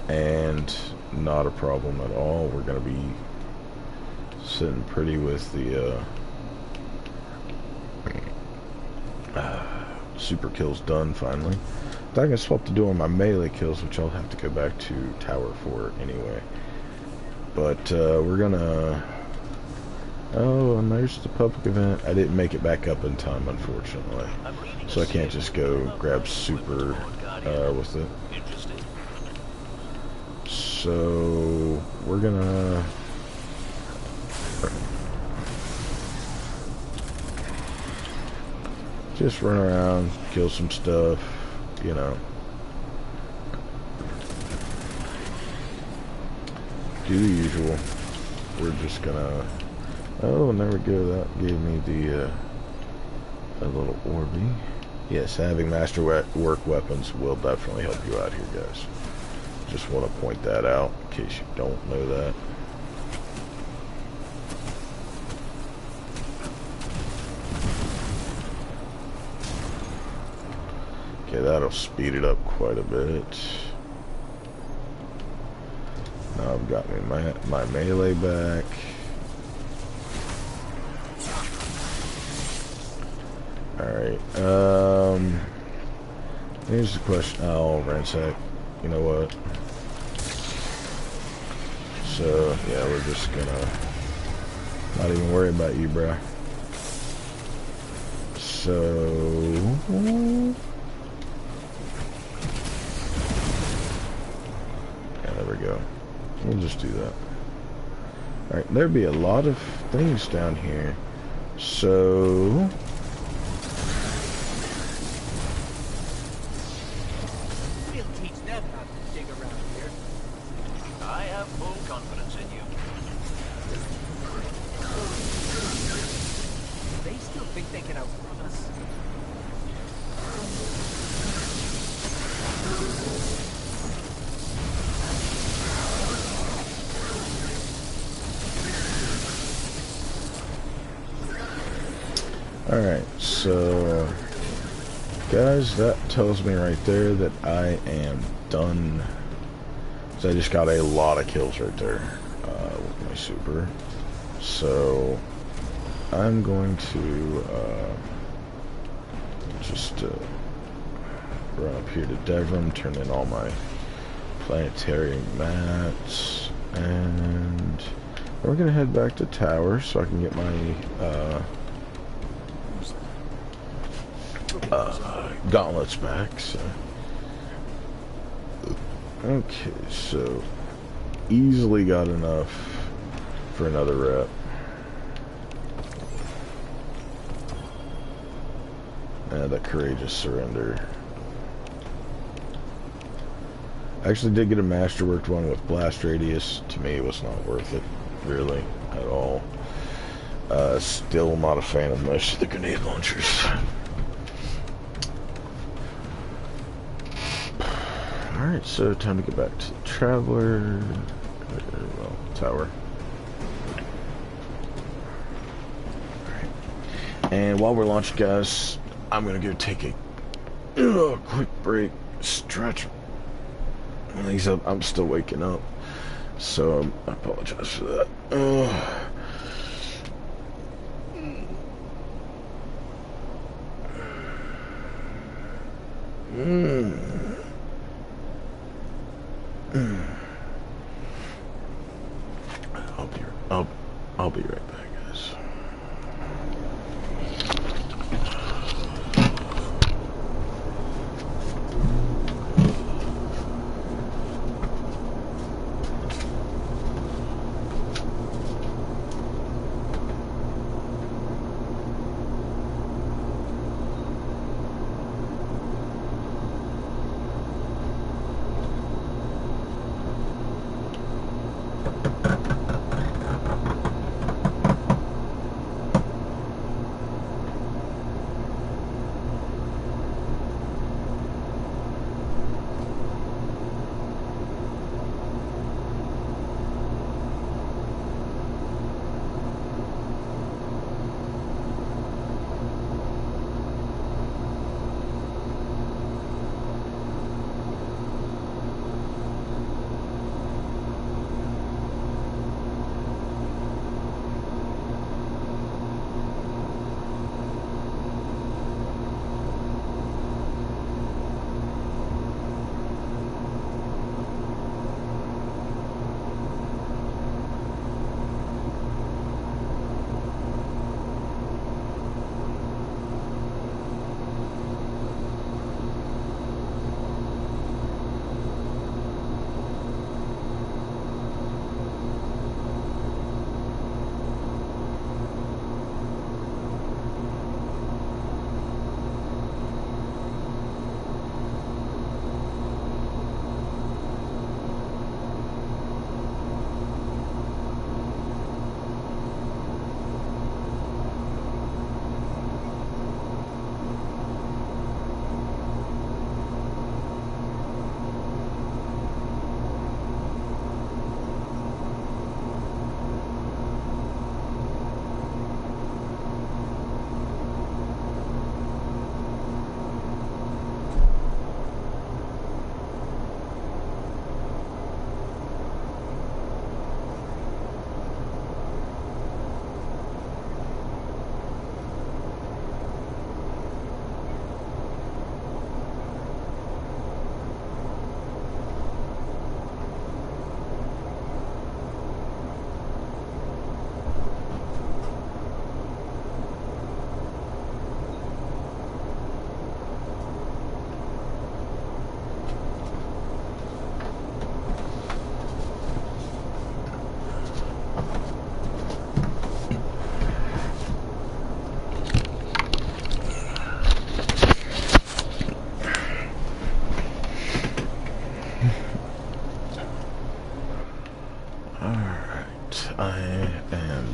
and not a problem at all. We're gonna be sitting pretty with the super kills done finally. I can swap to doing my melee kills, which I'll have to go back to tower for anyway. But we're gonna... Oh, and there's the public event. I didn't make it back up in time, unfortunately. So I can't just go grab super with it. So we're gonna... just run around, kill some stuff, you know. Do the usual. We're just gonna... Oh, and there we go. That gave me the a little Orby. Yes, having master work weapons will definitely help you out here, guys. Just want to point that out in case you don't know that. Okay, that'll speed it up quite a bit. Now I've got me my melee back. Alright, here's the question. Oh, ransack. You know what? So, yeah, we're just gonna not even worry about you, bruh. So... yeah, there we go. We'll just do that. Alright, there'd be a lot of things down here. So... Alright, so guys, that tells me right there that I am done. So I just got a lot of kills right there with my super. So I'm going to just run up here to Devrim, turn in all my planetary mats, and we're going to head back to tower so I can get my gauntlets back. So. Okay, so easily got enough for another rep. That courageous surrender. I actually did get a masterworked one with blast radius. To me, it was not worth it, really, at all. Still not a fan of most of the grenade launchers. Alright, so time to get back to the Traveler. Well, tower. Alright. And while we're launching, guys, I'm gonna go take a quick break, stretch my legs up. I'm still waking up, so I apologize for that. I'll be right back, guys.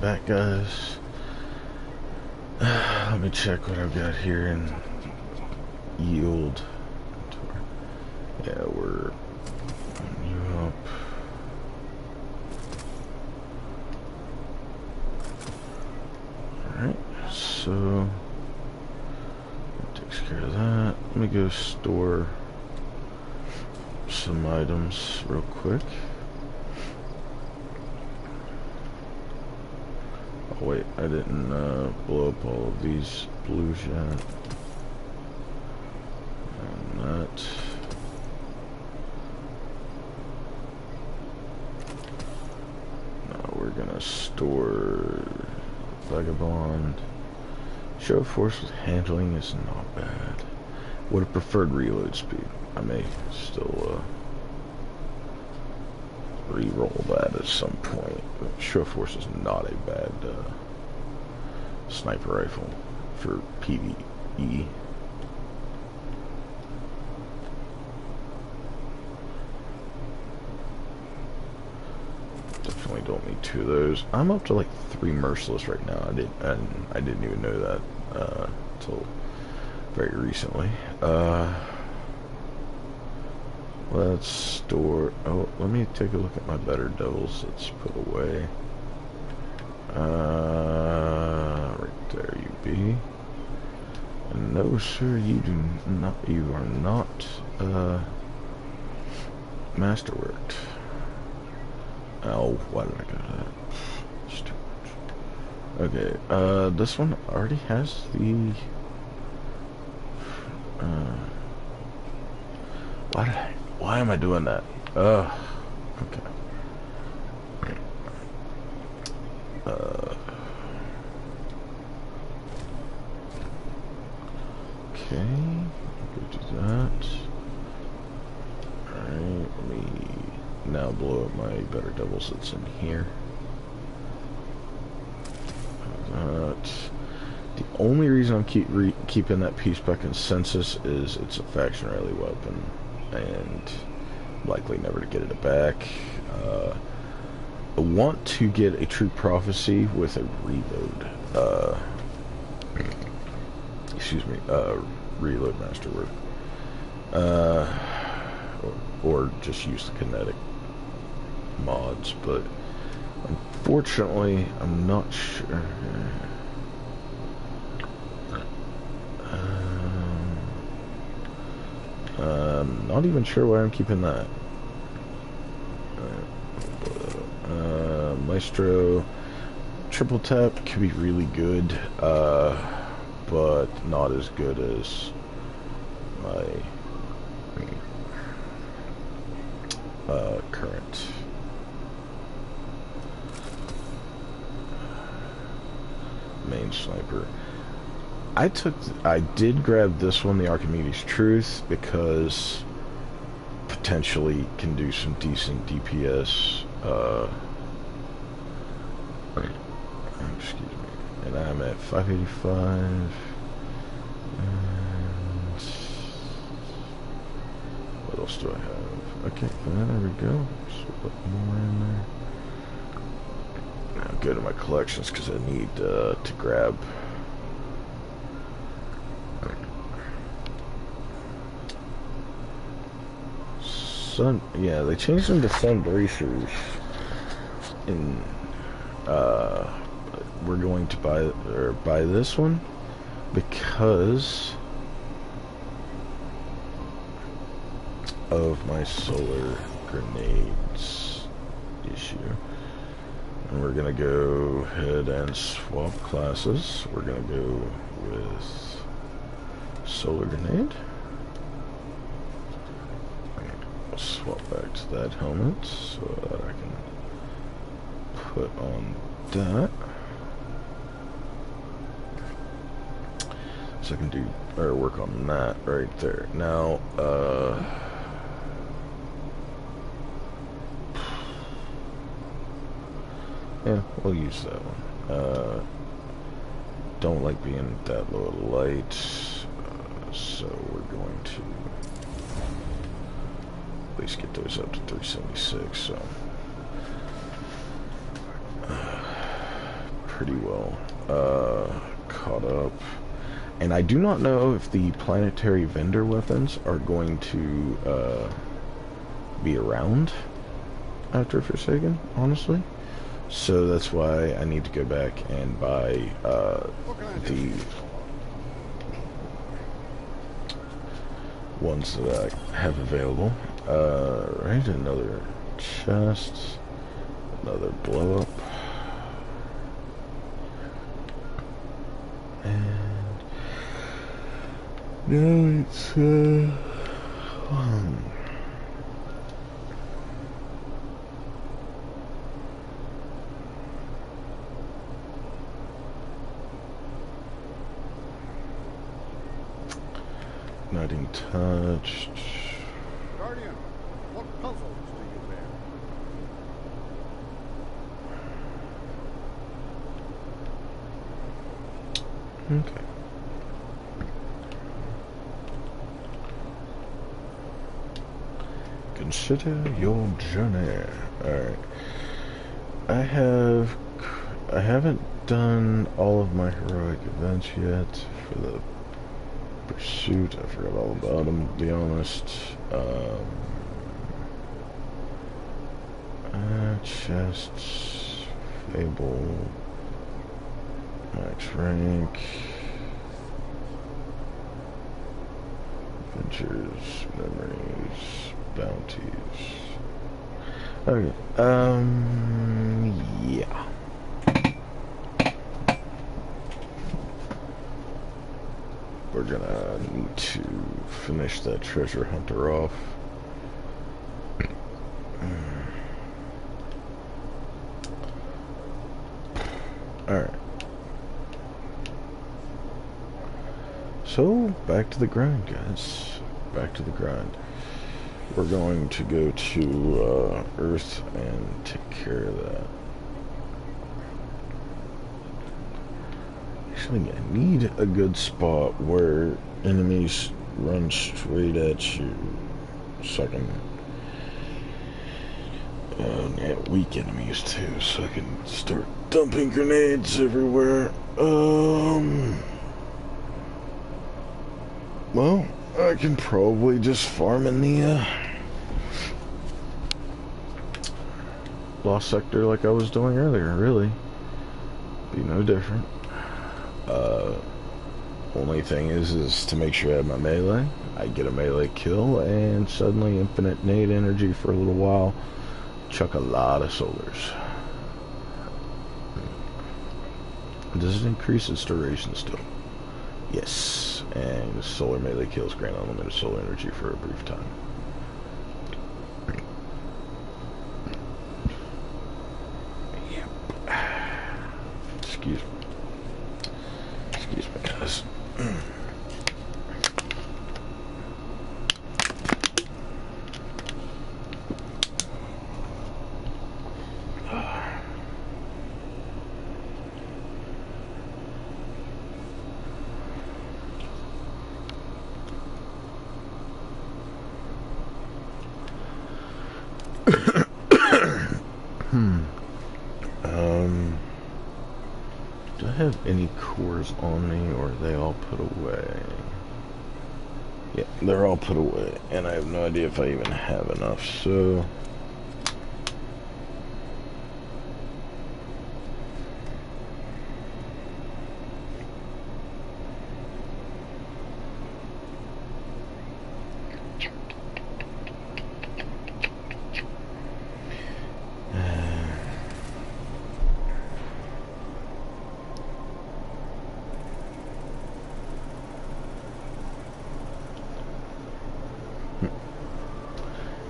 back, guys. Let me check what I've got here in yield. Yeah, we're you up. Alright, so that takes care of that. Let me go store some items real quick. Oh wait, I didn't blow up all of these blues yet. And that. Now we're gonna store Vagabond. Show of force with handling is not bad. Would have preferred reload speed. I may still re-roll that at some point. But show of force is not a bad sniper rifle for PvE. Definitely don't need 2 of those. I'm up to like 3 merciless right now. I didn't even know that until very recently. Let's store. Oh, let me take a look at my better devils. Let's put away. Right there, you be. No, sir, you do not. You are not masterworked. Oh, why did I go to that? It's too much. Okay, this one already has the. Why am I doing that? Okay. Okay, go do that. Alright, let me now blow up my better doubles that's in here. That. The only reason I'm keeping that piece back in census is it's a faction rally weapon, and likely never to get it back. I want to get a true prophecy with a reload. Excuse me, reload masterwork. Or just use the kinetic mods, but unfortunately, I'm not sure. Not even sure why I'm keeping that. Maestro triple tap could be really good, but not as good as my current. Main sniper. I did grab this one, the Archimedes Truth, because potentially can do some decent DPS. Excuse me. And I'm at 585. And what else do I have? Okay, there we go. Just put more in there. Now go to my collections because I need to grab. Yeah, they changed them to sun bracers. In we're going to buy this one because of my solar grenades issue. And we're gonna go ahead and swap classes. We're gonna go with solar grenade. Swap back to that helmet so that I can put on that. So I can do or work on that right there. Now, yeah, we'll use that one. Don't like being that low of light, so we're going to at least get those up to 376. So pretty well caught up. And I do not know if the planetary vendor weapons are going to be around after Forsaken, honestly. So that's why I need to go back and buy the ones that I have available. Right, another chest, another blow up, and now it's not even touched. Guardian, what puzzles do you bear? Okay. Consider your journey. Alright. I haven't done all of my heroic events yet for the pursuit. I forgot all about them, to be honest. Chests, Fable, max rank, adventures, memories, bounties. Okay, yeah. We're gonna need to finish that treasure hunter off. Alright. So, back to the grind, guys. Back to the grind. We're going to go to Earth and take care of that. Actually, I need a good spot where enemies run straight at you, so I can and weak enemies too, so I can start dumping grenades everywhere. Well, I can probably just farm in the Lost Sector like I was doing earlier, really. Be no different. Only thing is to make sure I have my melee. I get a melee kill, and suddenly infinite nade energy for a little while. Chuck a lot of solars. Does it increase its duration still? Yes. And solar melee kills grant unlimited solar energy for a brief time. Yep. Excuse me. Excuse me, guys. Do I have any cores on me, or are they all put away? Yeah, they're all put away, and I have no idea if I even have enough, so...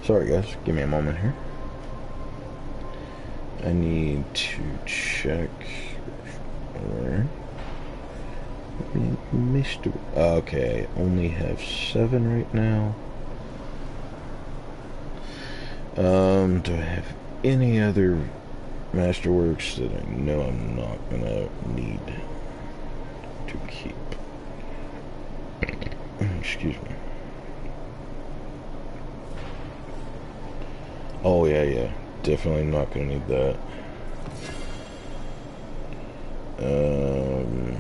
Sorry guys, give me a moment here. I need to check where Mr. Okay, I only have 7 right now. Do I have any other masterworks that I know I'm not gonna need to keep? Excuse me. Oh yeah, definitely not gonna need that. Um,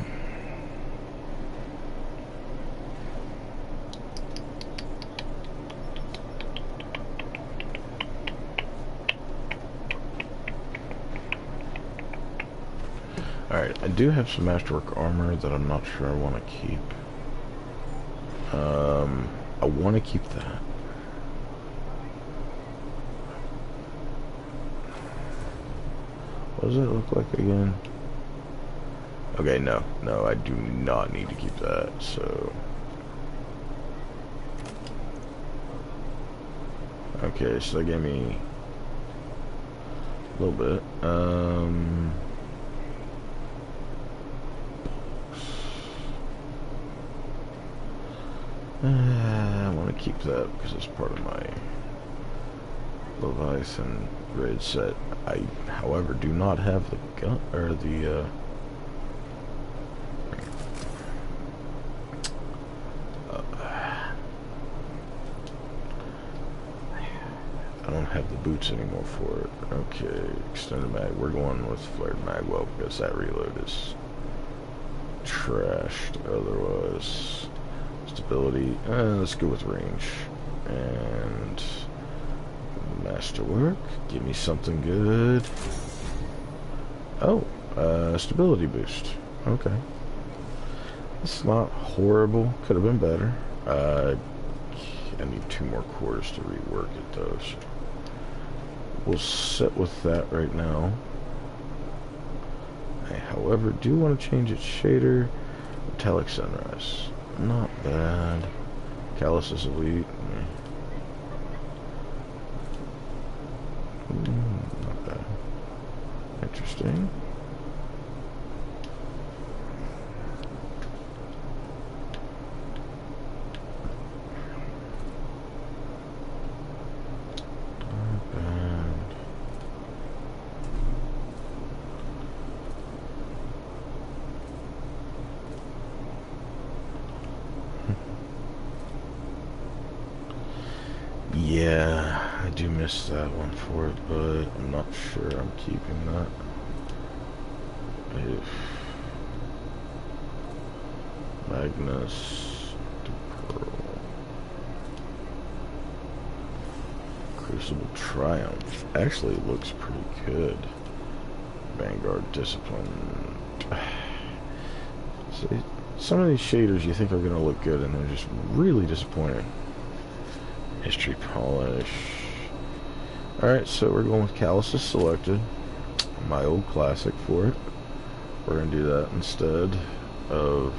Alright, I do have some masterwork armor that I'm not sure I want to keep. I want to keep that. What does it look like again? Okay, no, I do not need to keep that, so... Okay, so that gave me a little bit. I want to keep that because it's part of my Leviathan raid set. I, however, do not have the gun or the I don't have the boots anymore for it. Okay, extended mag. We're going with flared mag well because that reload is trashed otherwise. Stability, let's go with range. And masterwork, give me something good. Oh, stability boost. Okay. It's not horrible, could have been better. I need 2 more cores to rework it though. So we'll sit with that right now. I, however, do want to change its shader. Metallic Sunrise. Not bad. Callus is elite. Not bad. Interesting. Not bad. Yeah, I do miss that one for it, but I'm not sure I'm keeping that. Magnus, Pearl, Crucible Triumph. Actually looks pretty good. Vanguard Discipline. See, some of these shaders you think are gonna look good and they're just really disappointing. History Polish. Alright, so we're going with Callus is selected. My old classic for it. We're going to do that instead of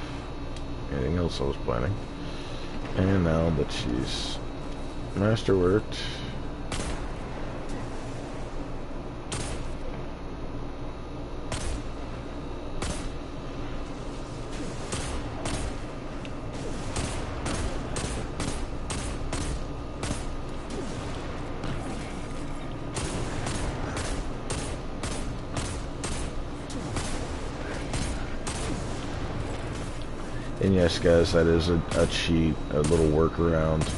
anything else I was planning. And now that she's masterworked, and yes guys, that is a cheat, a little workaround.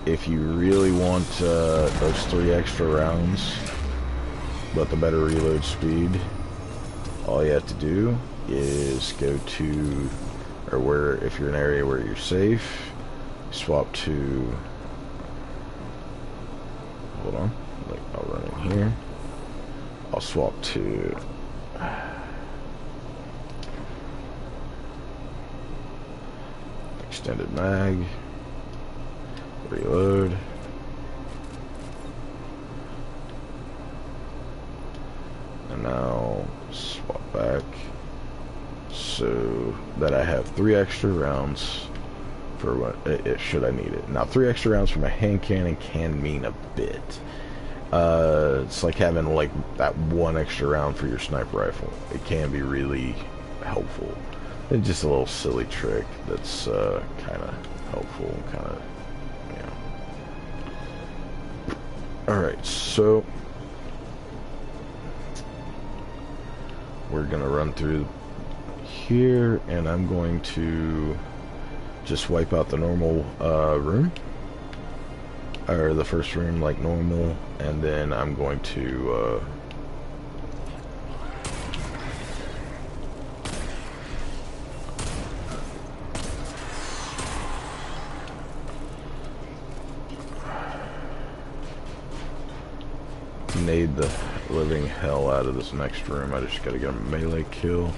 If you really want those 3 extra rounds, but the better reload speed, all you have to do is go to, or where, if you're in an area where you're safe, swap to, hold on, like I'll run in here, I'll swap to extended mag, reload, and now swap back so that I have 3 extra rounds for what should I need it. Now 3 extra rounds for my hand cannon can mean a bit. It's like having like that 1 extra round for your sniper rifle. It can be really helpful. It's just a little silly trick that's kind of helpful, kind of, you know. Alright, so we're gonna run through here, and I'm going to just wipe out the normal room, or the first room like normal, and then I'm going to nade the living hell out of this next room. I just gotta get a melee kill.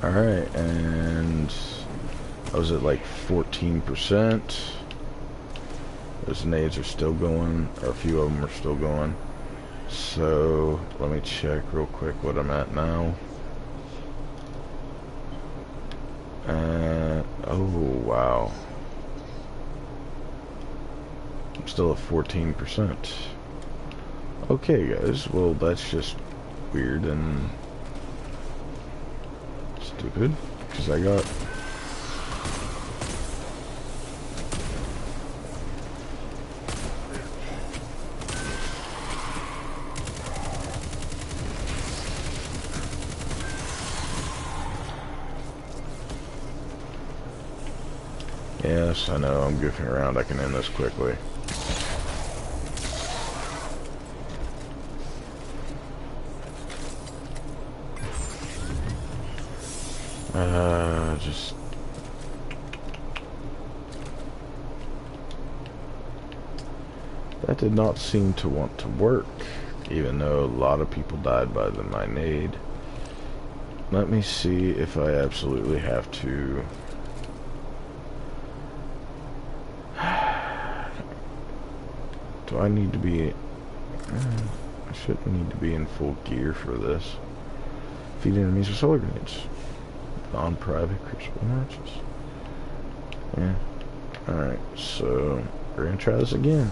Alright, and I was at like 14%. Those nades are still going, or a few of them are still going. So, let me check real quick what I'm at now. Oh, wow. I'm still at 14%. Okay, guys, well, that's just weird and stupid, because I got... Yes, I know, I'm goofing around. I can end this quickly. Just... That did not seem to want to work, even though a lot of people died by the nade. Let me see if I absolutely have to... Do I need to be... I shouldn't need to be in full gear for this. Feed enemies with solar grenades. Non-private crucible matches. Yeah. Alright, so we're gonna try this again.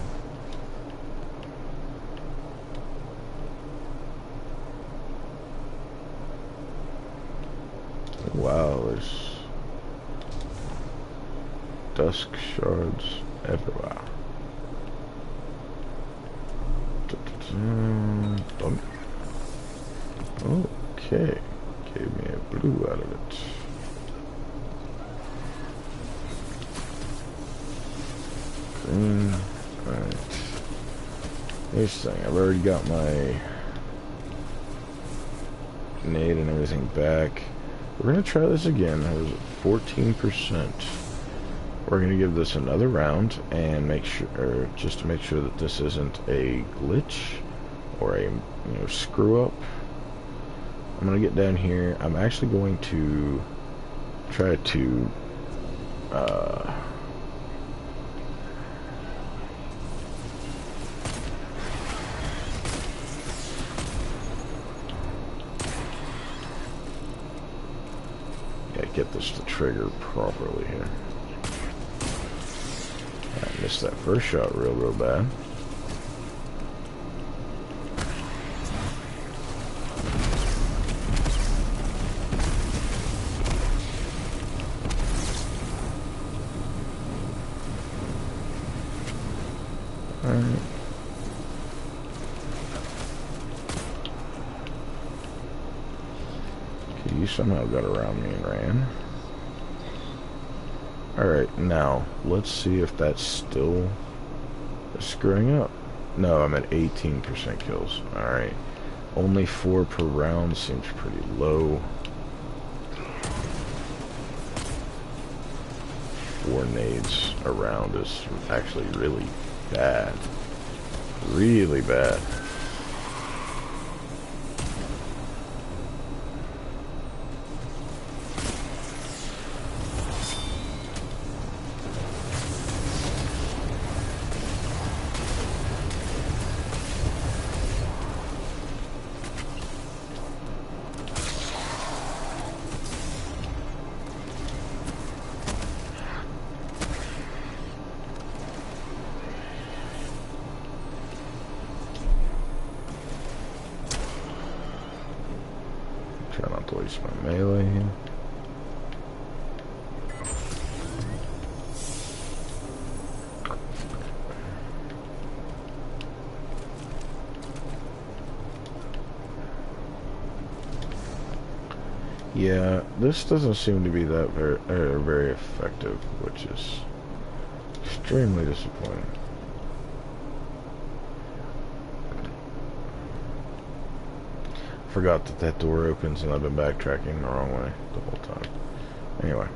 Wow, there's dusk shards everywhere. Okay, gave me a blue out of it. Green, alright. Here's the thing, I've already got my nade and everything back. We're gonna try this again. I was at 14%. We're gonna give this another round and make sure, or just to make sure that this isn't a glitch or a screw up. I'm gonna get down here. I'm actually going to try to get this to trigger properly here. I missed that first shot real bad. Alright. Okay, you somehow got around me and ran. Alright, now, let's see if that's still screwing up. No, I'm at 18% kills. Alright. Only 4 per round seems pretty low. 4 nades a round is actually really bad. Really bad. Try not to waste my melee here. Yeah, this doesn't seem to be that very effective, which is extremely disappointing. Forgot that that door opens and I've been backtracking the wrong way the whole time. Anyway.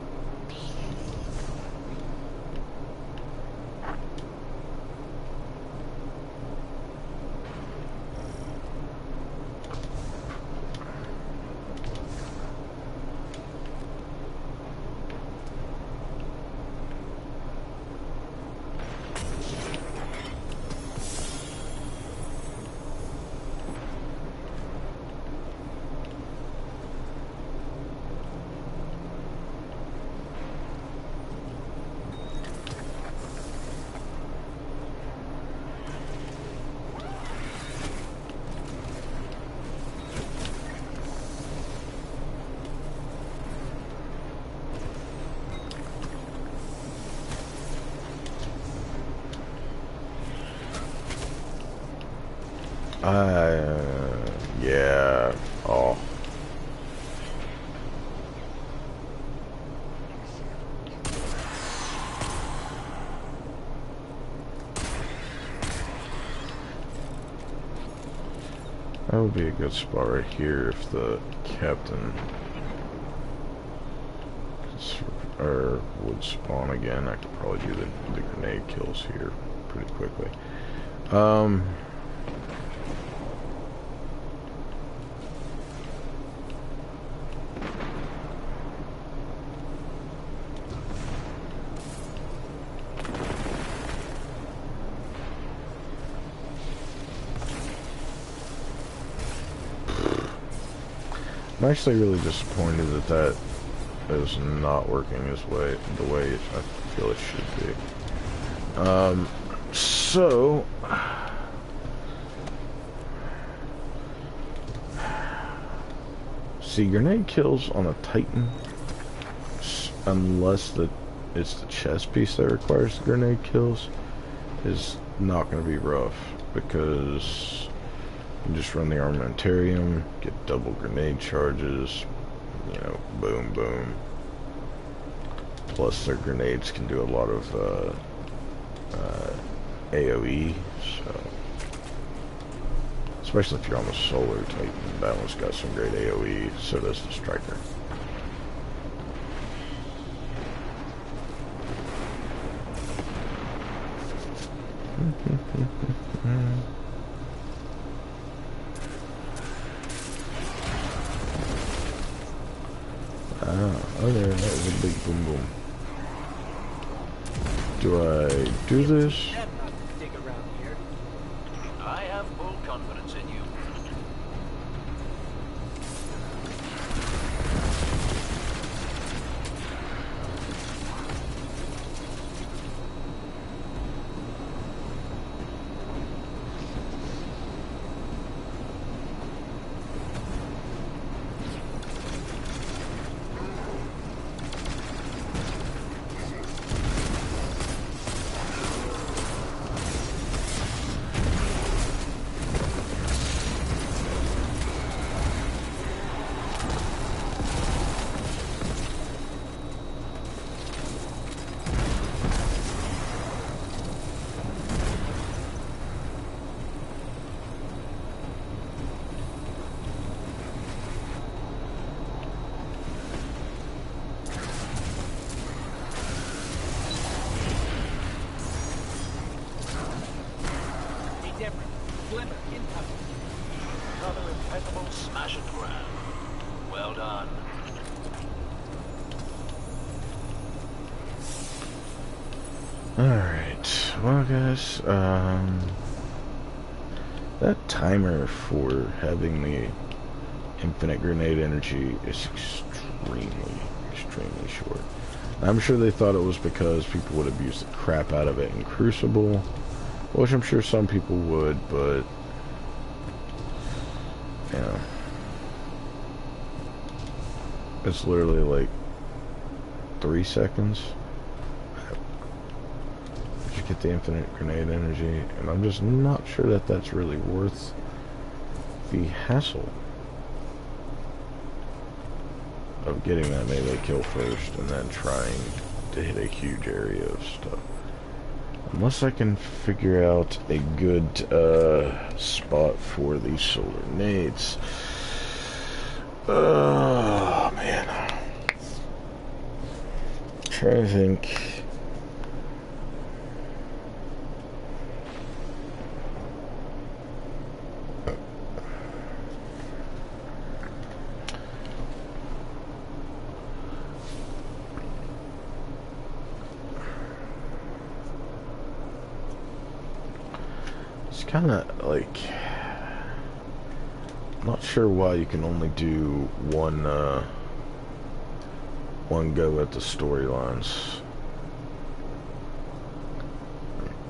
Yeah. Oh. That would be a good spot right here if the captain would spawn again. I could probably do the grenade kills here pretty quickly. I'm actually really disappointed that that is not working the way I feel it should be. So see, grenade kills on a Titan, unless it's the chest piece that requires the grenade kills, is not going to be rough, because you just run the armamentarium, get double grenade charges, you know, boom, boom. Plus their grenades can do a lot of AoE, so especially if you're on the Solar Titan, that one's got some great AoE, so does the Striker. Okay, that was a big boom boom. Do I do this? Dig around here. I have full confidence in you. Another impeccable smash and grab. Well done. Alright, well guys, that timer for having the infinite grenade energy is extremely short. I'm sure they thought it was because people would abuse the crap out of it in Crucible, which I'm sure some people would, but you know, it's literally like 3 seconds to get the infinite grenade energy, and I'm just not sure that that's really worth the hassle of getting that melee kill first and then trying to hit a huge area of stuff. Unless I can figure out a good spot for these solar nades. Oh, man. Trying to think. It's kind of like, I'm not sure why you can only do one go at the storylines.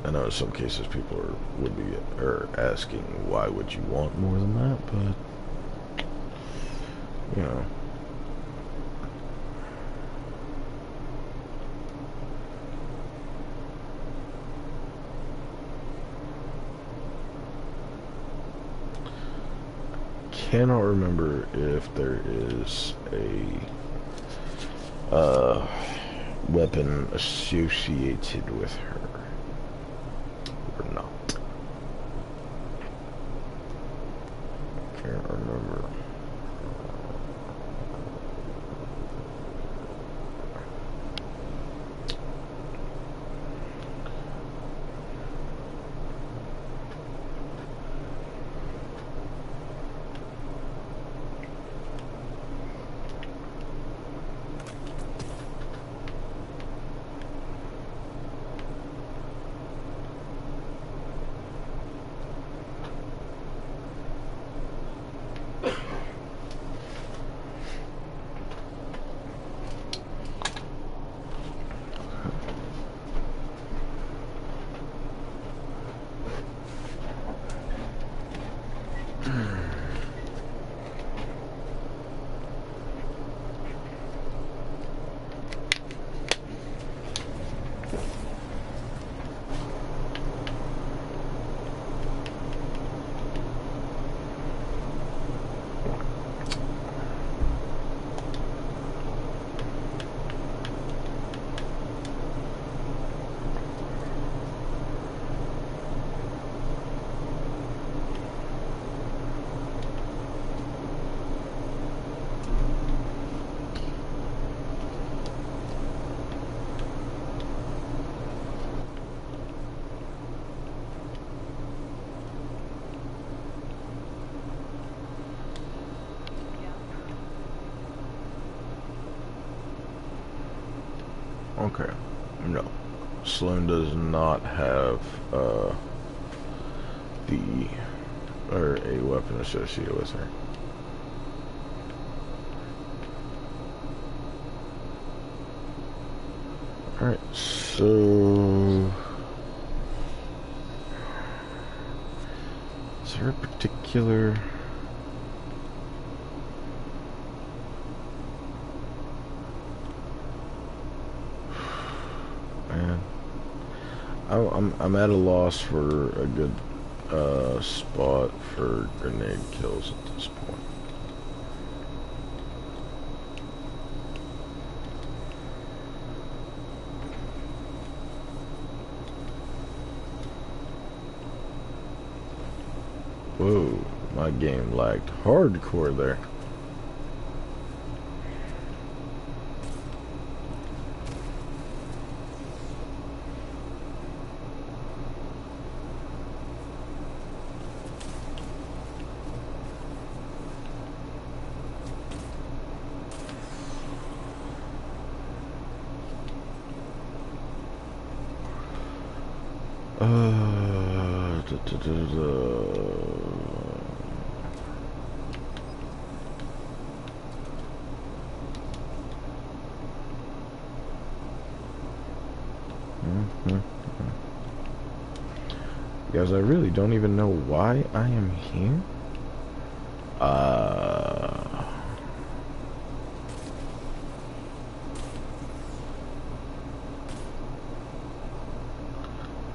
I know in some cases people are asking why would you want more than that, but you know. Cannot remember if there is a weapon associated with her or not. Can't remember. Okay, no. Sloane does not have a weapon associated with her. Alright, so is there a particular I'm at a loss for a good spot for grenade kills at this point. Whoa, my game lagged hardcore there. Guys, I really don't even know why I am here.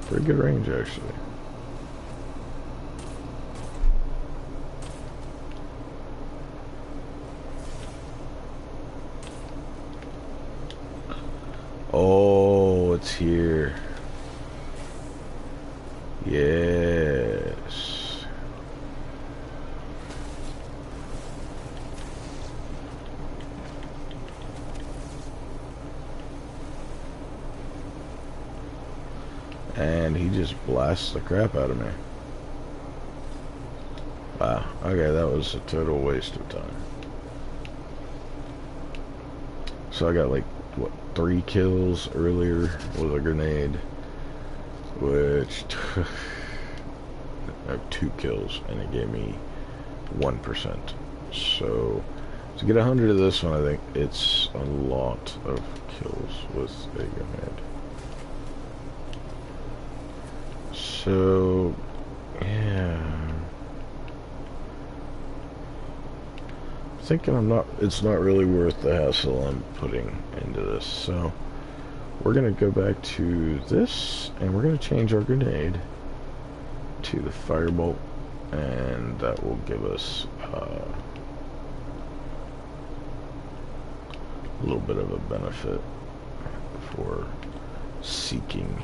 Pretty good range, actually. Oh, it's here. Yes. And he just blasts the crap out of me. Wow. Okay, that was a total waste of time. So I got like, what, 3 kills earlier with a grenade. Which... I have 2 kills, and it gave me 1%. So, to get 100 of this one, I think it's a lot of kills with a grenade. So, yeah. Thinking it's not really worth the hassle I'm putting into this. So, we're gonna go back to this, and we're gonna change our grenade to the firebolt, and that will give us a little bit of a benefit for seeking.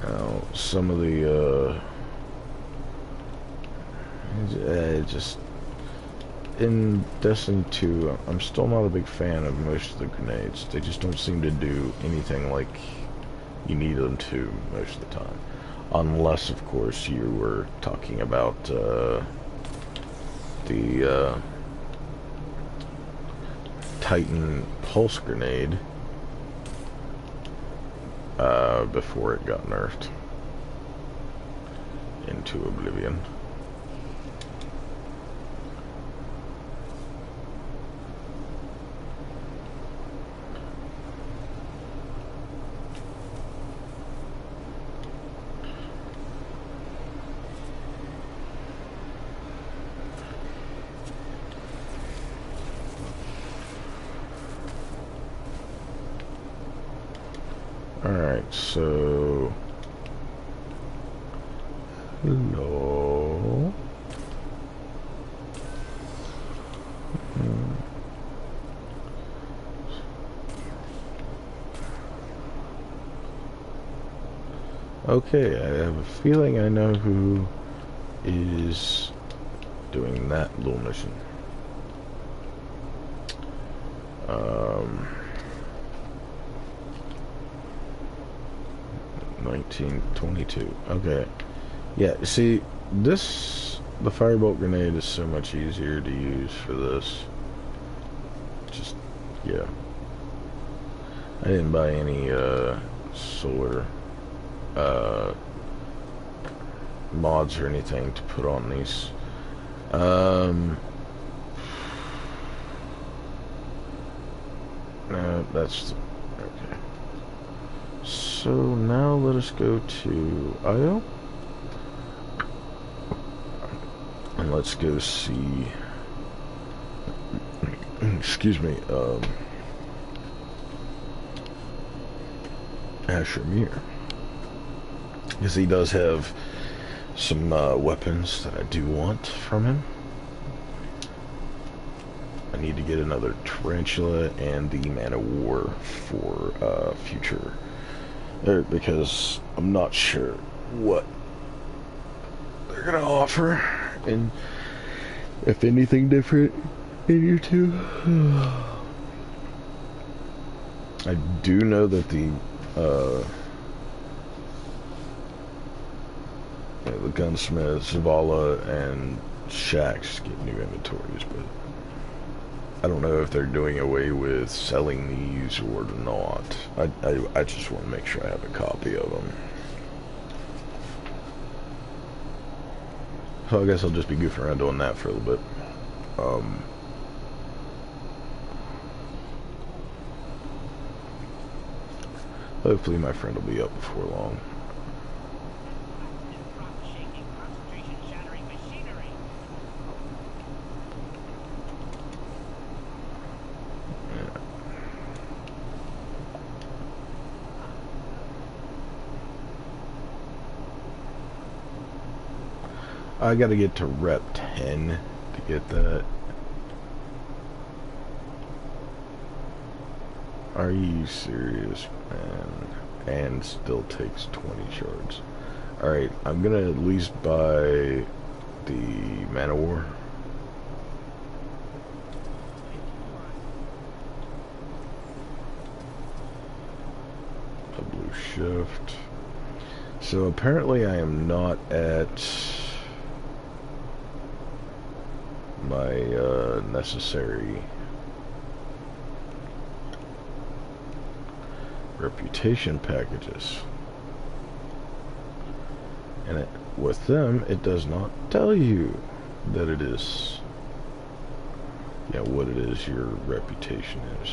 Now, some of the just in Destiny 2, I'm still not a big fan of most of the grenades. They just don't seem to do anything like you need them to most of the time. Unless, of course, you were talking about the Titan Pulse Grenade before it got nerfed into oblivion. Alright, so... Hello? Okay, I have a feeling I know who is doing that little mission. 1922. Okay. Yeah, see, the firebolt grenade is so much easier to use for this. Just, yeah. I didn't buy any, solar, mods or anything to put on these. No, that's, okay. So now let us go to IO. And let's go see, excuse me, Asher Mir. Because he does have some weapons that I do want from him. I need to get another Tarantula and the Man of War for future, because I'm not sure what they're gonna offer, and if anything different in you two. I do know that the gunsmith, Zavala, and Shax get new inventories, but I don't know if they're doing away with selling these or not. I just want to make sure I have a copy of them. So I guess I'll just be goofing around doing that for a little bit. Hopefully my friend will be up before long. I gotta get to rep 10 to get that. Are you serious, man? And still takes 20 shards. Alright, I'm gonna at least buy the Man of War. blue shift. So apparently I am not at my necessary reputation packages. And with them, it does not tell you that it is, yeah, what it is your reputation is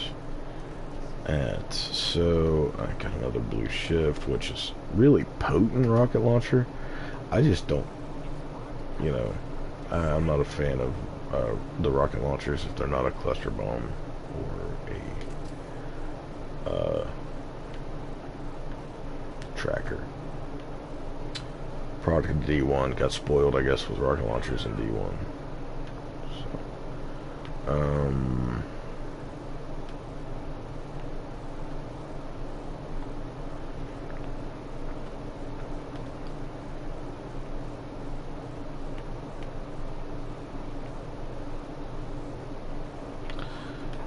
at. So I got another blue shift, which is really potent rocket launcher. I just don't, you know, I'm not a fan of the rocket launchers if they're not a cluster bomb or a tracker. Product of D1 got spoiled, I guess, with rocket launchers in D1. So,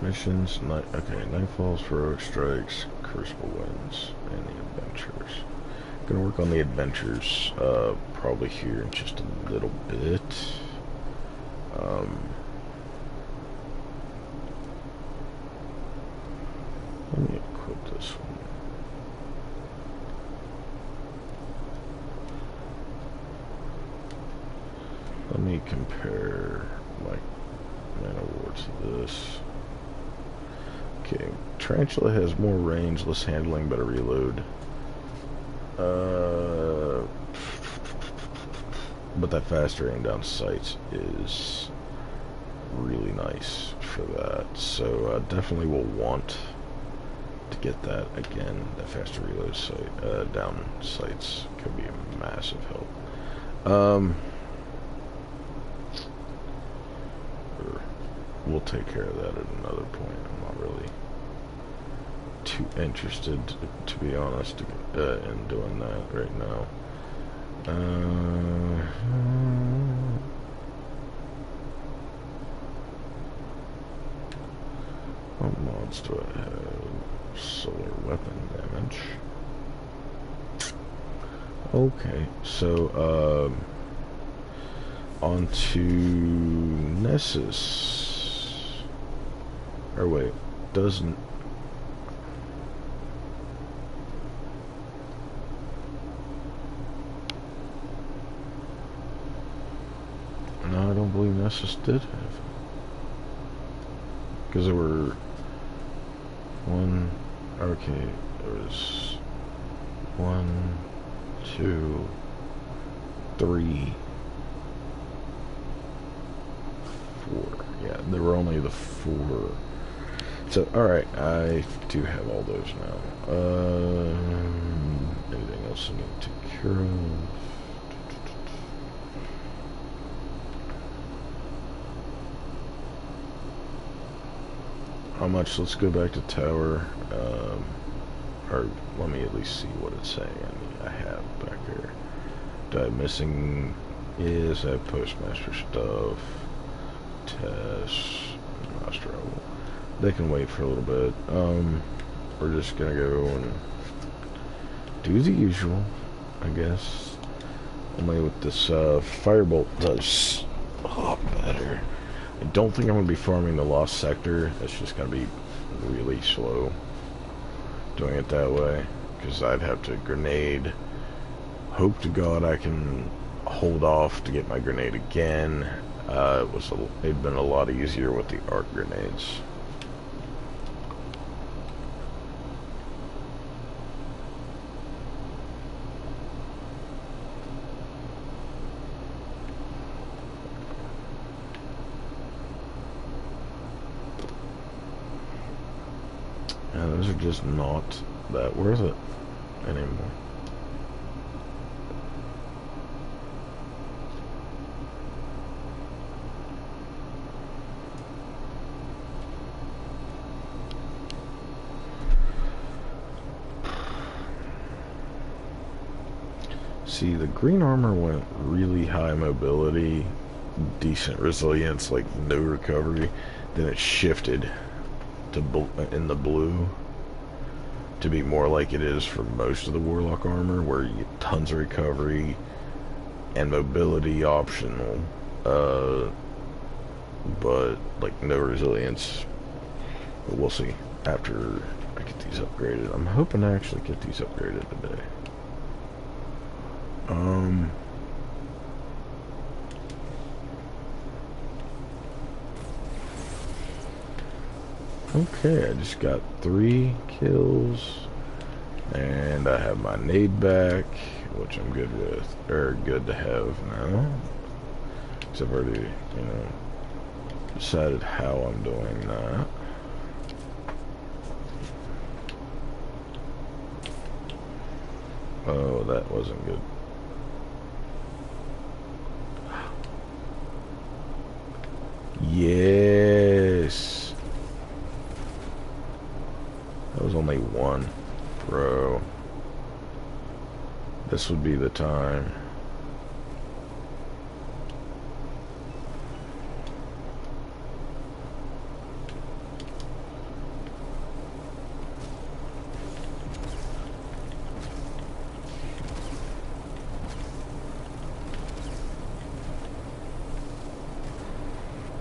missions, night. Okay, Nightfalls, Heroic Strikes, Crucible Winds, and the Adventures. Gonna work on the Adventures, probably here in just a little bit. Let me equip this one. Let me compare my Man of War to this. Okay, Tarantula has more range, less handling, better reload. But that faster aim down sights is really nice for that. So definitely will want to get that again. That faster reload sight, down sights could be a massive help. We'll take care of that at another point. I'm not really too interested, to be honest, in doing that right now. What mods do I have? Solar weapon damage. Okay, so on to Nessus. Or wait, doesn't. No, I don't believe Nessus did have. Because there were one. Okay, there was 1, 2, 3, 4. Yeah, there were only the 4. So, alright, I do have all those now. Anything else I need to cure of? How much? Let's go back to tower. Or let me at least see what it's saying I have back here. Do I have missing? Yes, I have postmaster stuff. Tests. Master. They can wait for a little bit. We're just gonna go and do the usual, I guess. Only with this firebolt does a lot better. I don't think I'm gonna be farming the lost sector. That's just gonna be really slow doing it that way, because I'd have to grenade. Hope to God I can hold off to get my grenade again. It'd been a lot easier with the arc grenades. And those are just not that worth it anymore. See, the green armor went really high mobility, decent resilience, like no recovery. Then it shifted to in the blue. to be more like it is for most of the Warlock armor, where you get tons of recovery and mobility optional, but like no resilience. But we'll see after I get these upgraded. I'm hoping to actually get these upgraded today. Okay, I just got 3 kills, and I have my nade back, which I'm good with, or good to have now. Because I've already, you know, decided how I'm doing that. Oh, that wasn't good. Yes. That was only 1. Bro. This would be the time.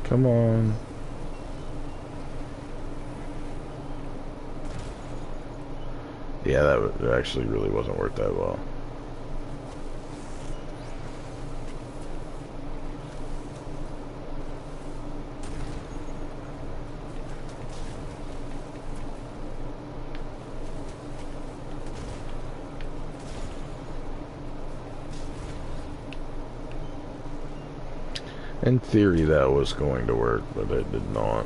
Come on. Yeah, that actually really wasn't worth that well. In theory, that was going to work, but it did not.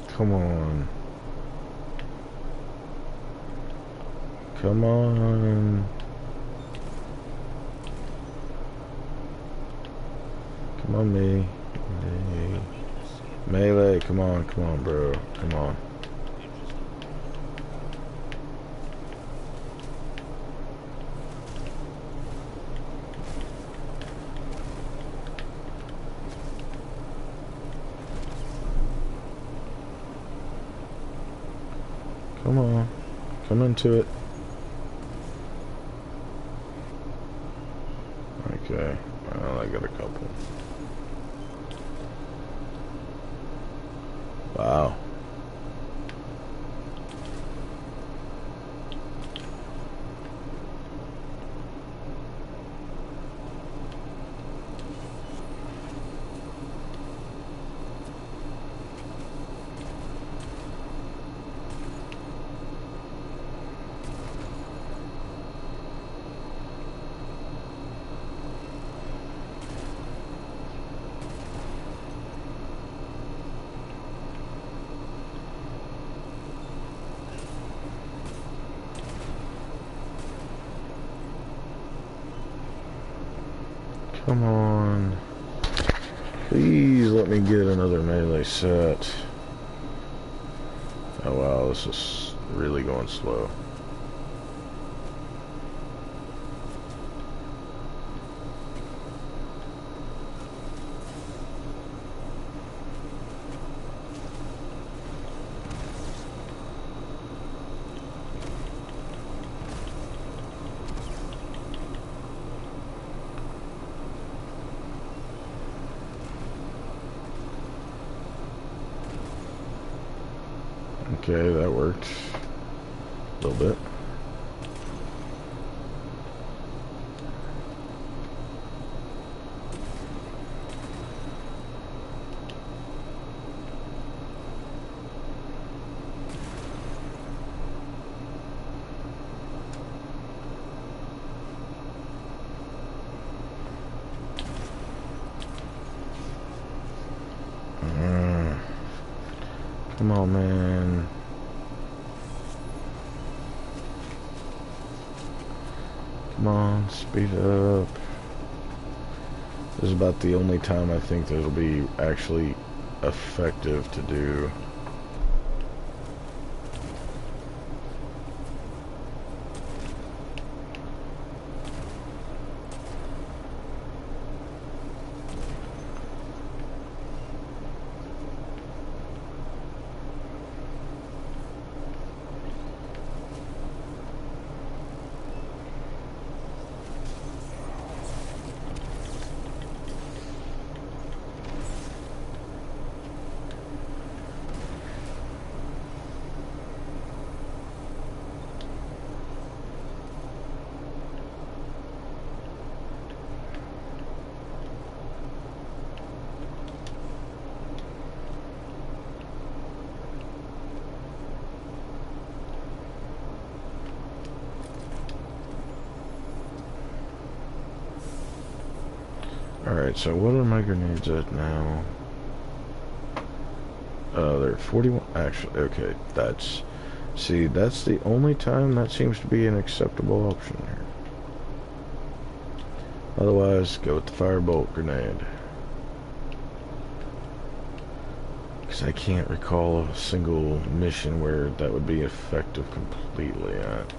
Come on. Come on. Come on, me. Melee, come on, bro. Come on. Come on. Come into it. Okay. Well, I got a couple. Wow. Come on. Please let me get another melee set. Oh wow, this is really going slow. Okay, that worked a little bit. Come on, man. Come on, speed up. This is about the only time I think there'll be actually effective to do. Alright, so what are my grenades at now? They're 41. Actually, okay, that's... See, that's the only time that seems to be an acceptable option here. Otherwise, go with the firebolt grenade. Because I can't recall a single mission where that would be effective completely at.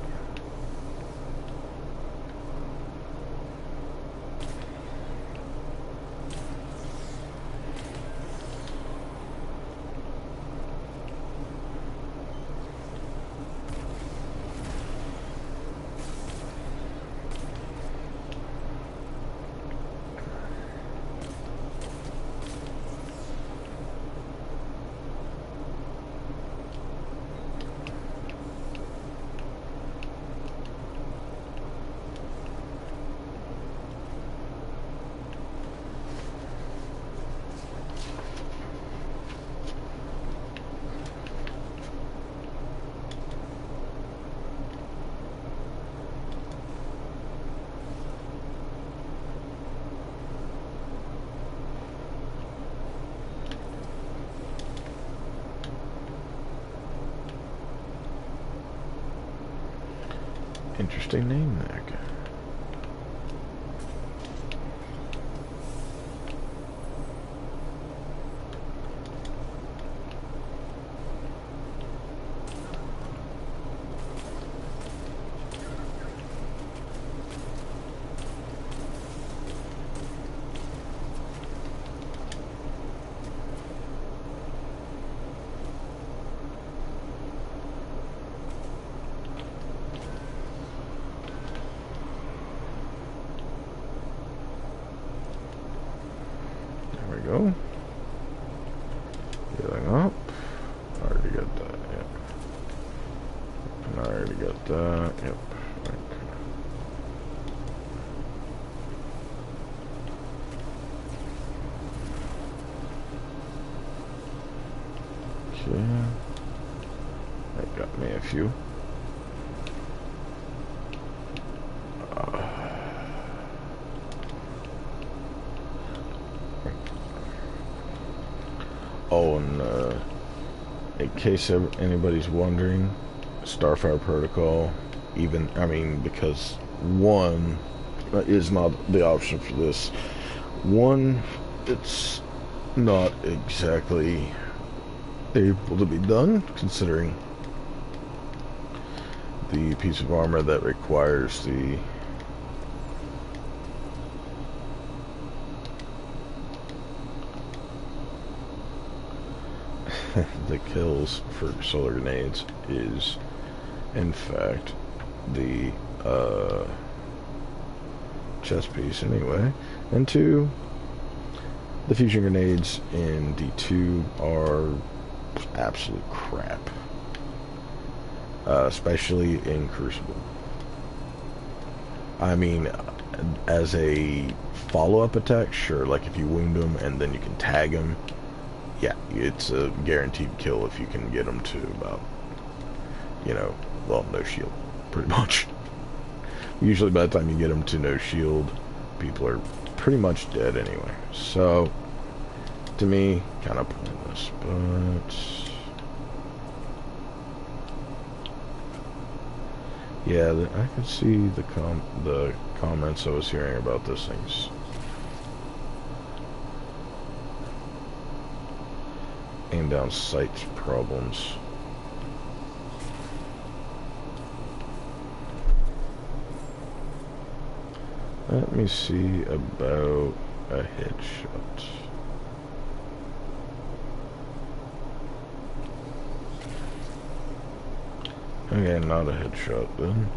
Interesting name there. Go. Healing up. I already got that, yep. And I already got that, yep. Okay. That got me a few. Oh, and in case anybody's wondering, Starfire Protocol, even, I mean, because one is not the option for this. One, it's not exactly able to be done, considering the piece of armor that requires the the kills for solar grenades is in fact the chest piece anyway, and two, the fusion grenades in D2 are absolute crap, especially in Crucible. I mean, as a follow-up attack, sure, like if you wound them and then you can tag them, yeah, it's a guaranteed kill if you can get them to about, you know, well, no shield, pretty much. Usually by the time you get them to no shield, people are pretty much dead anyway. So, to me, kind of pointless, but yeah, I can see the comments I was hearing about those things. aim down sights problems. Let me see about a headshot. Okay, not a headshot then.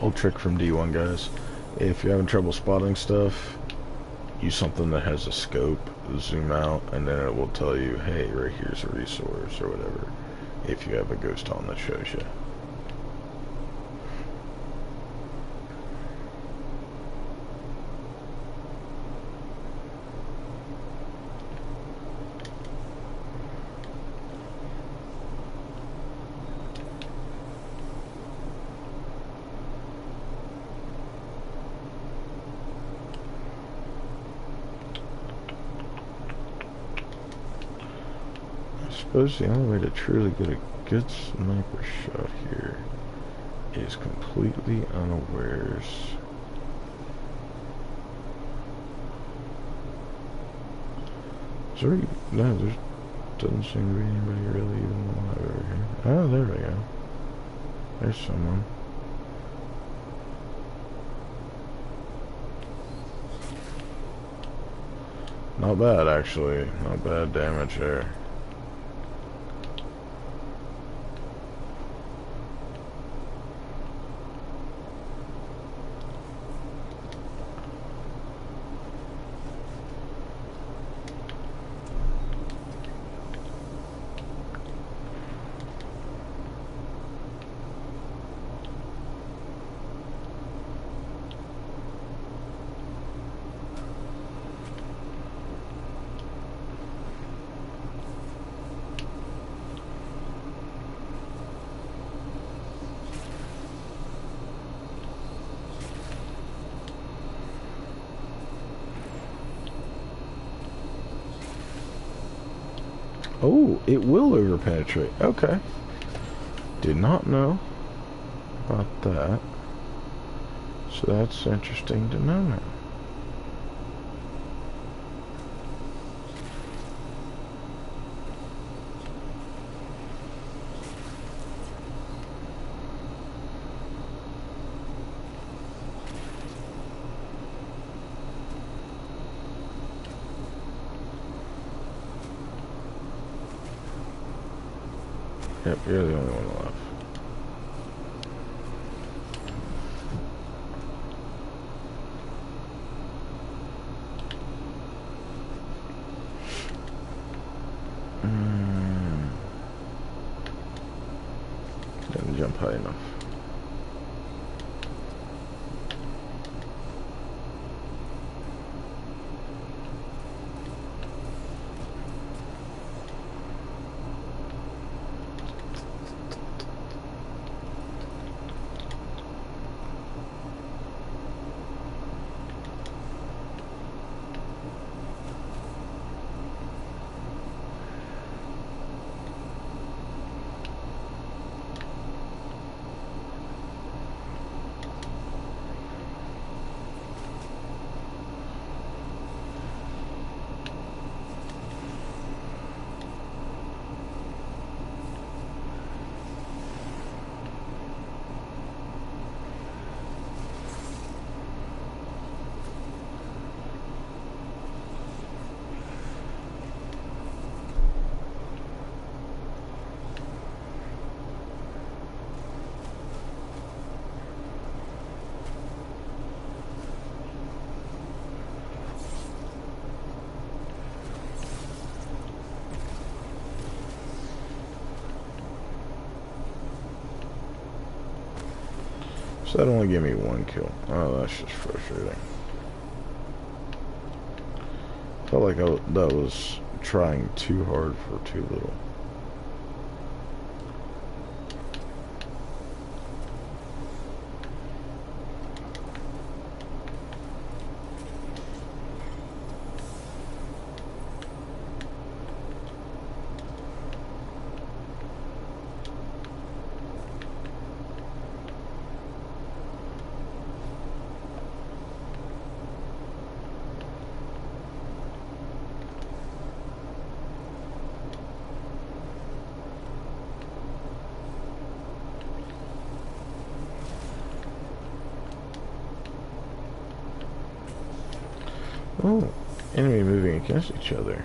Old trick from D1, guys. If you're having trouble spotting stuff, use something that has a scope, zoom out, and then it will tell you, hey, right here's a resource or whatever, if you have a ghost on that shows you. I suppose the only way to truly get a good sniper shot here is completely unawares. Is there, no, there doesn't seem to be anybody really even alive over here. Oh, there we go. There's someone. Not bad, actually. Not bad damage there. Oh, it will overpenetrate. Okay. Did not know about that. So that's interesting to know now. Yep, you're the only one left. Didn't jump high enough. So that only gave me 1 kill. Oh, that's just frustrating. Felt like that was trying too hard for too little. Oh, enemy moving against each other.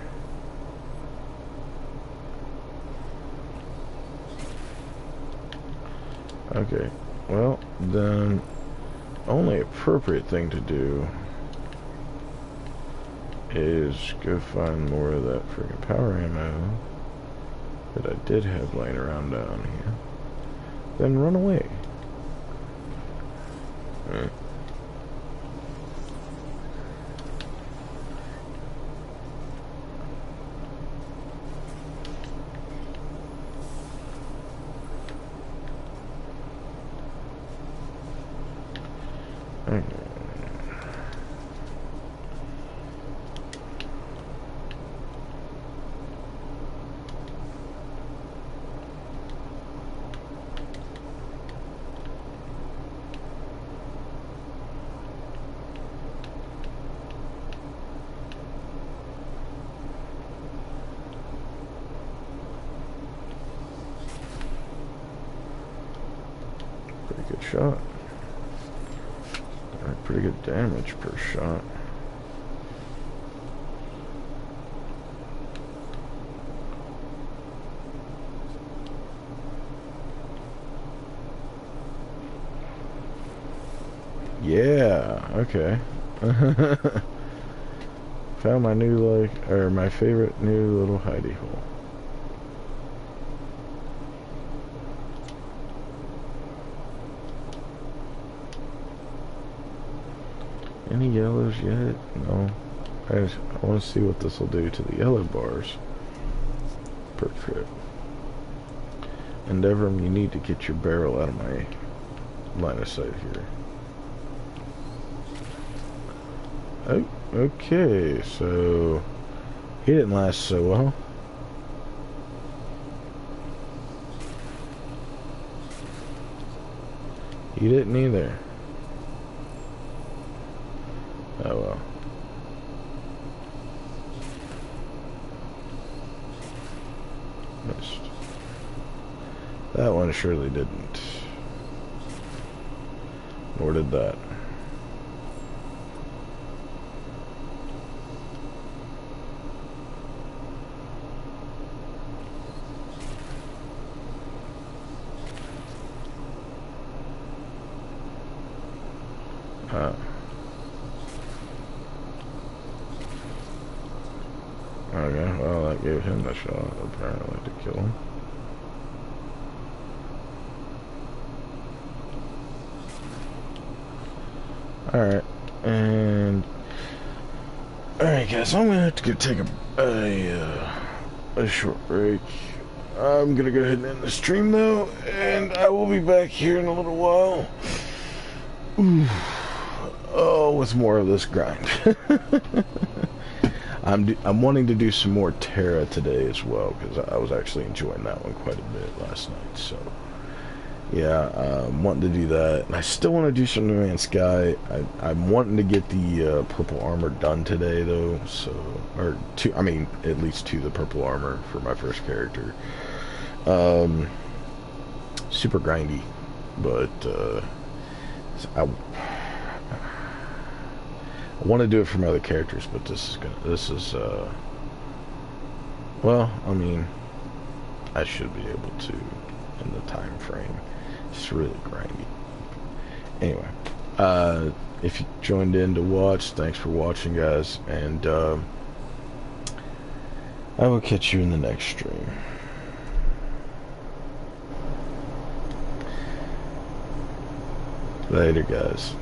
Okay, well, then only appropriate thing to do is go find more of that freaking power ammo that I did have laying around down here. Then run away. Pretty good shot. Pretty good damage per shot. Yeah, okay. Found my new, my favorite new little hidey hole. Any yellows yet? No. I want to see what this will do to the yellow bars per trip. Endeavor, you need to get your barrel out of my line of sight here. Oh, okay, so he didn't last so well. He didn't either. Oh well. Missed. That one surely didn't. Nor did that. Okay, well that gave him the shot apparently to kill him. Alright, and alright guys, I'm gonna have to go take a short break. I'm gonna go ahead and end the stream though, and I will be back here in a little while. Ooh. Oh, with more of this grind. I'm wanting to do some more Terra today as well, because I was actually enjoying that one quite a bit last night. So yeah, I'm wanting to do that, and I still want to do some No Man's Sky. I'm wanting to get the purple armor done today though, so I mean at least 2 the purple armor for my first character. Super grindy, but I want to do it for my other characters, but this is well, I mean, I should be able to in the time frame. It's really grindy. Anyway, if you joined in to watch, thanks for watching, guys, and I will catch you in the next stream. Later, guys.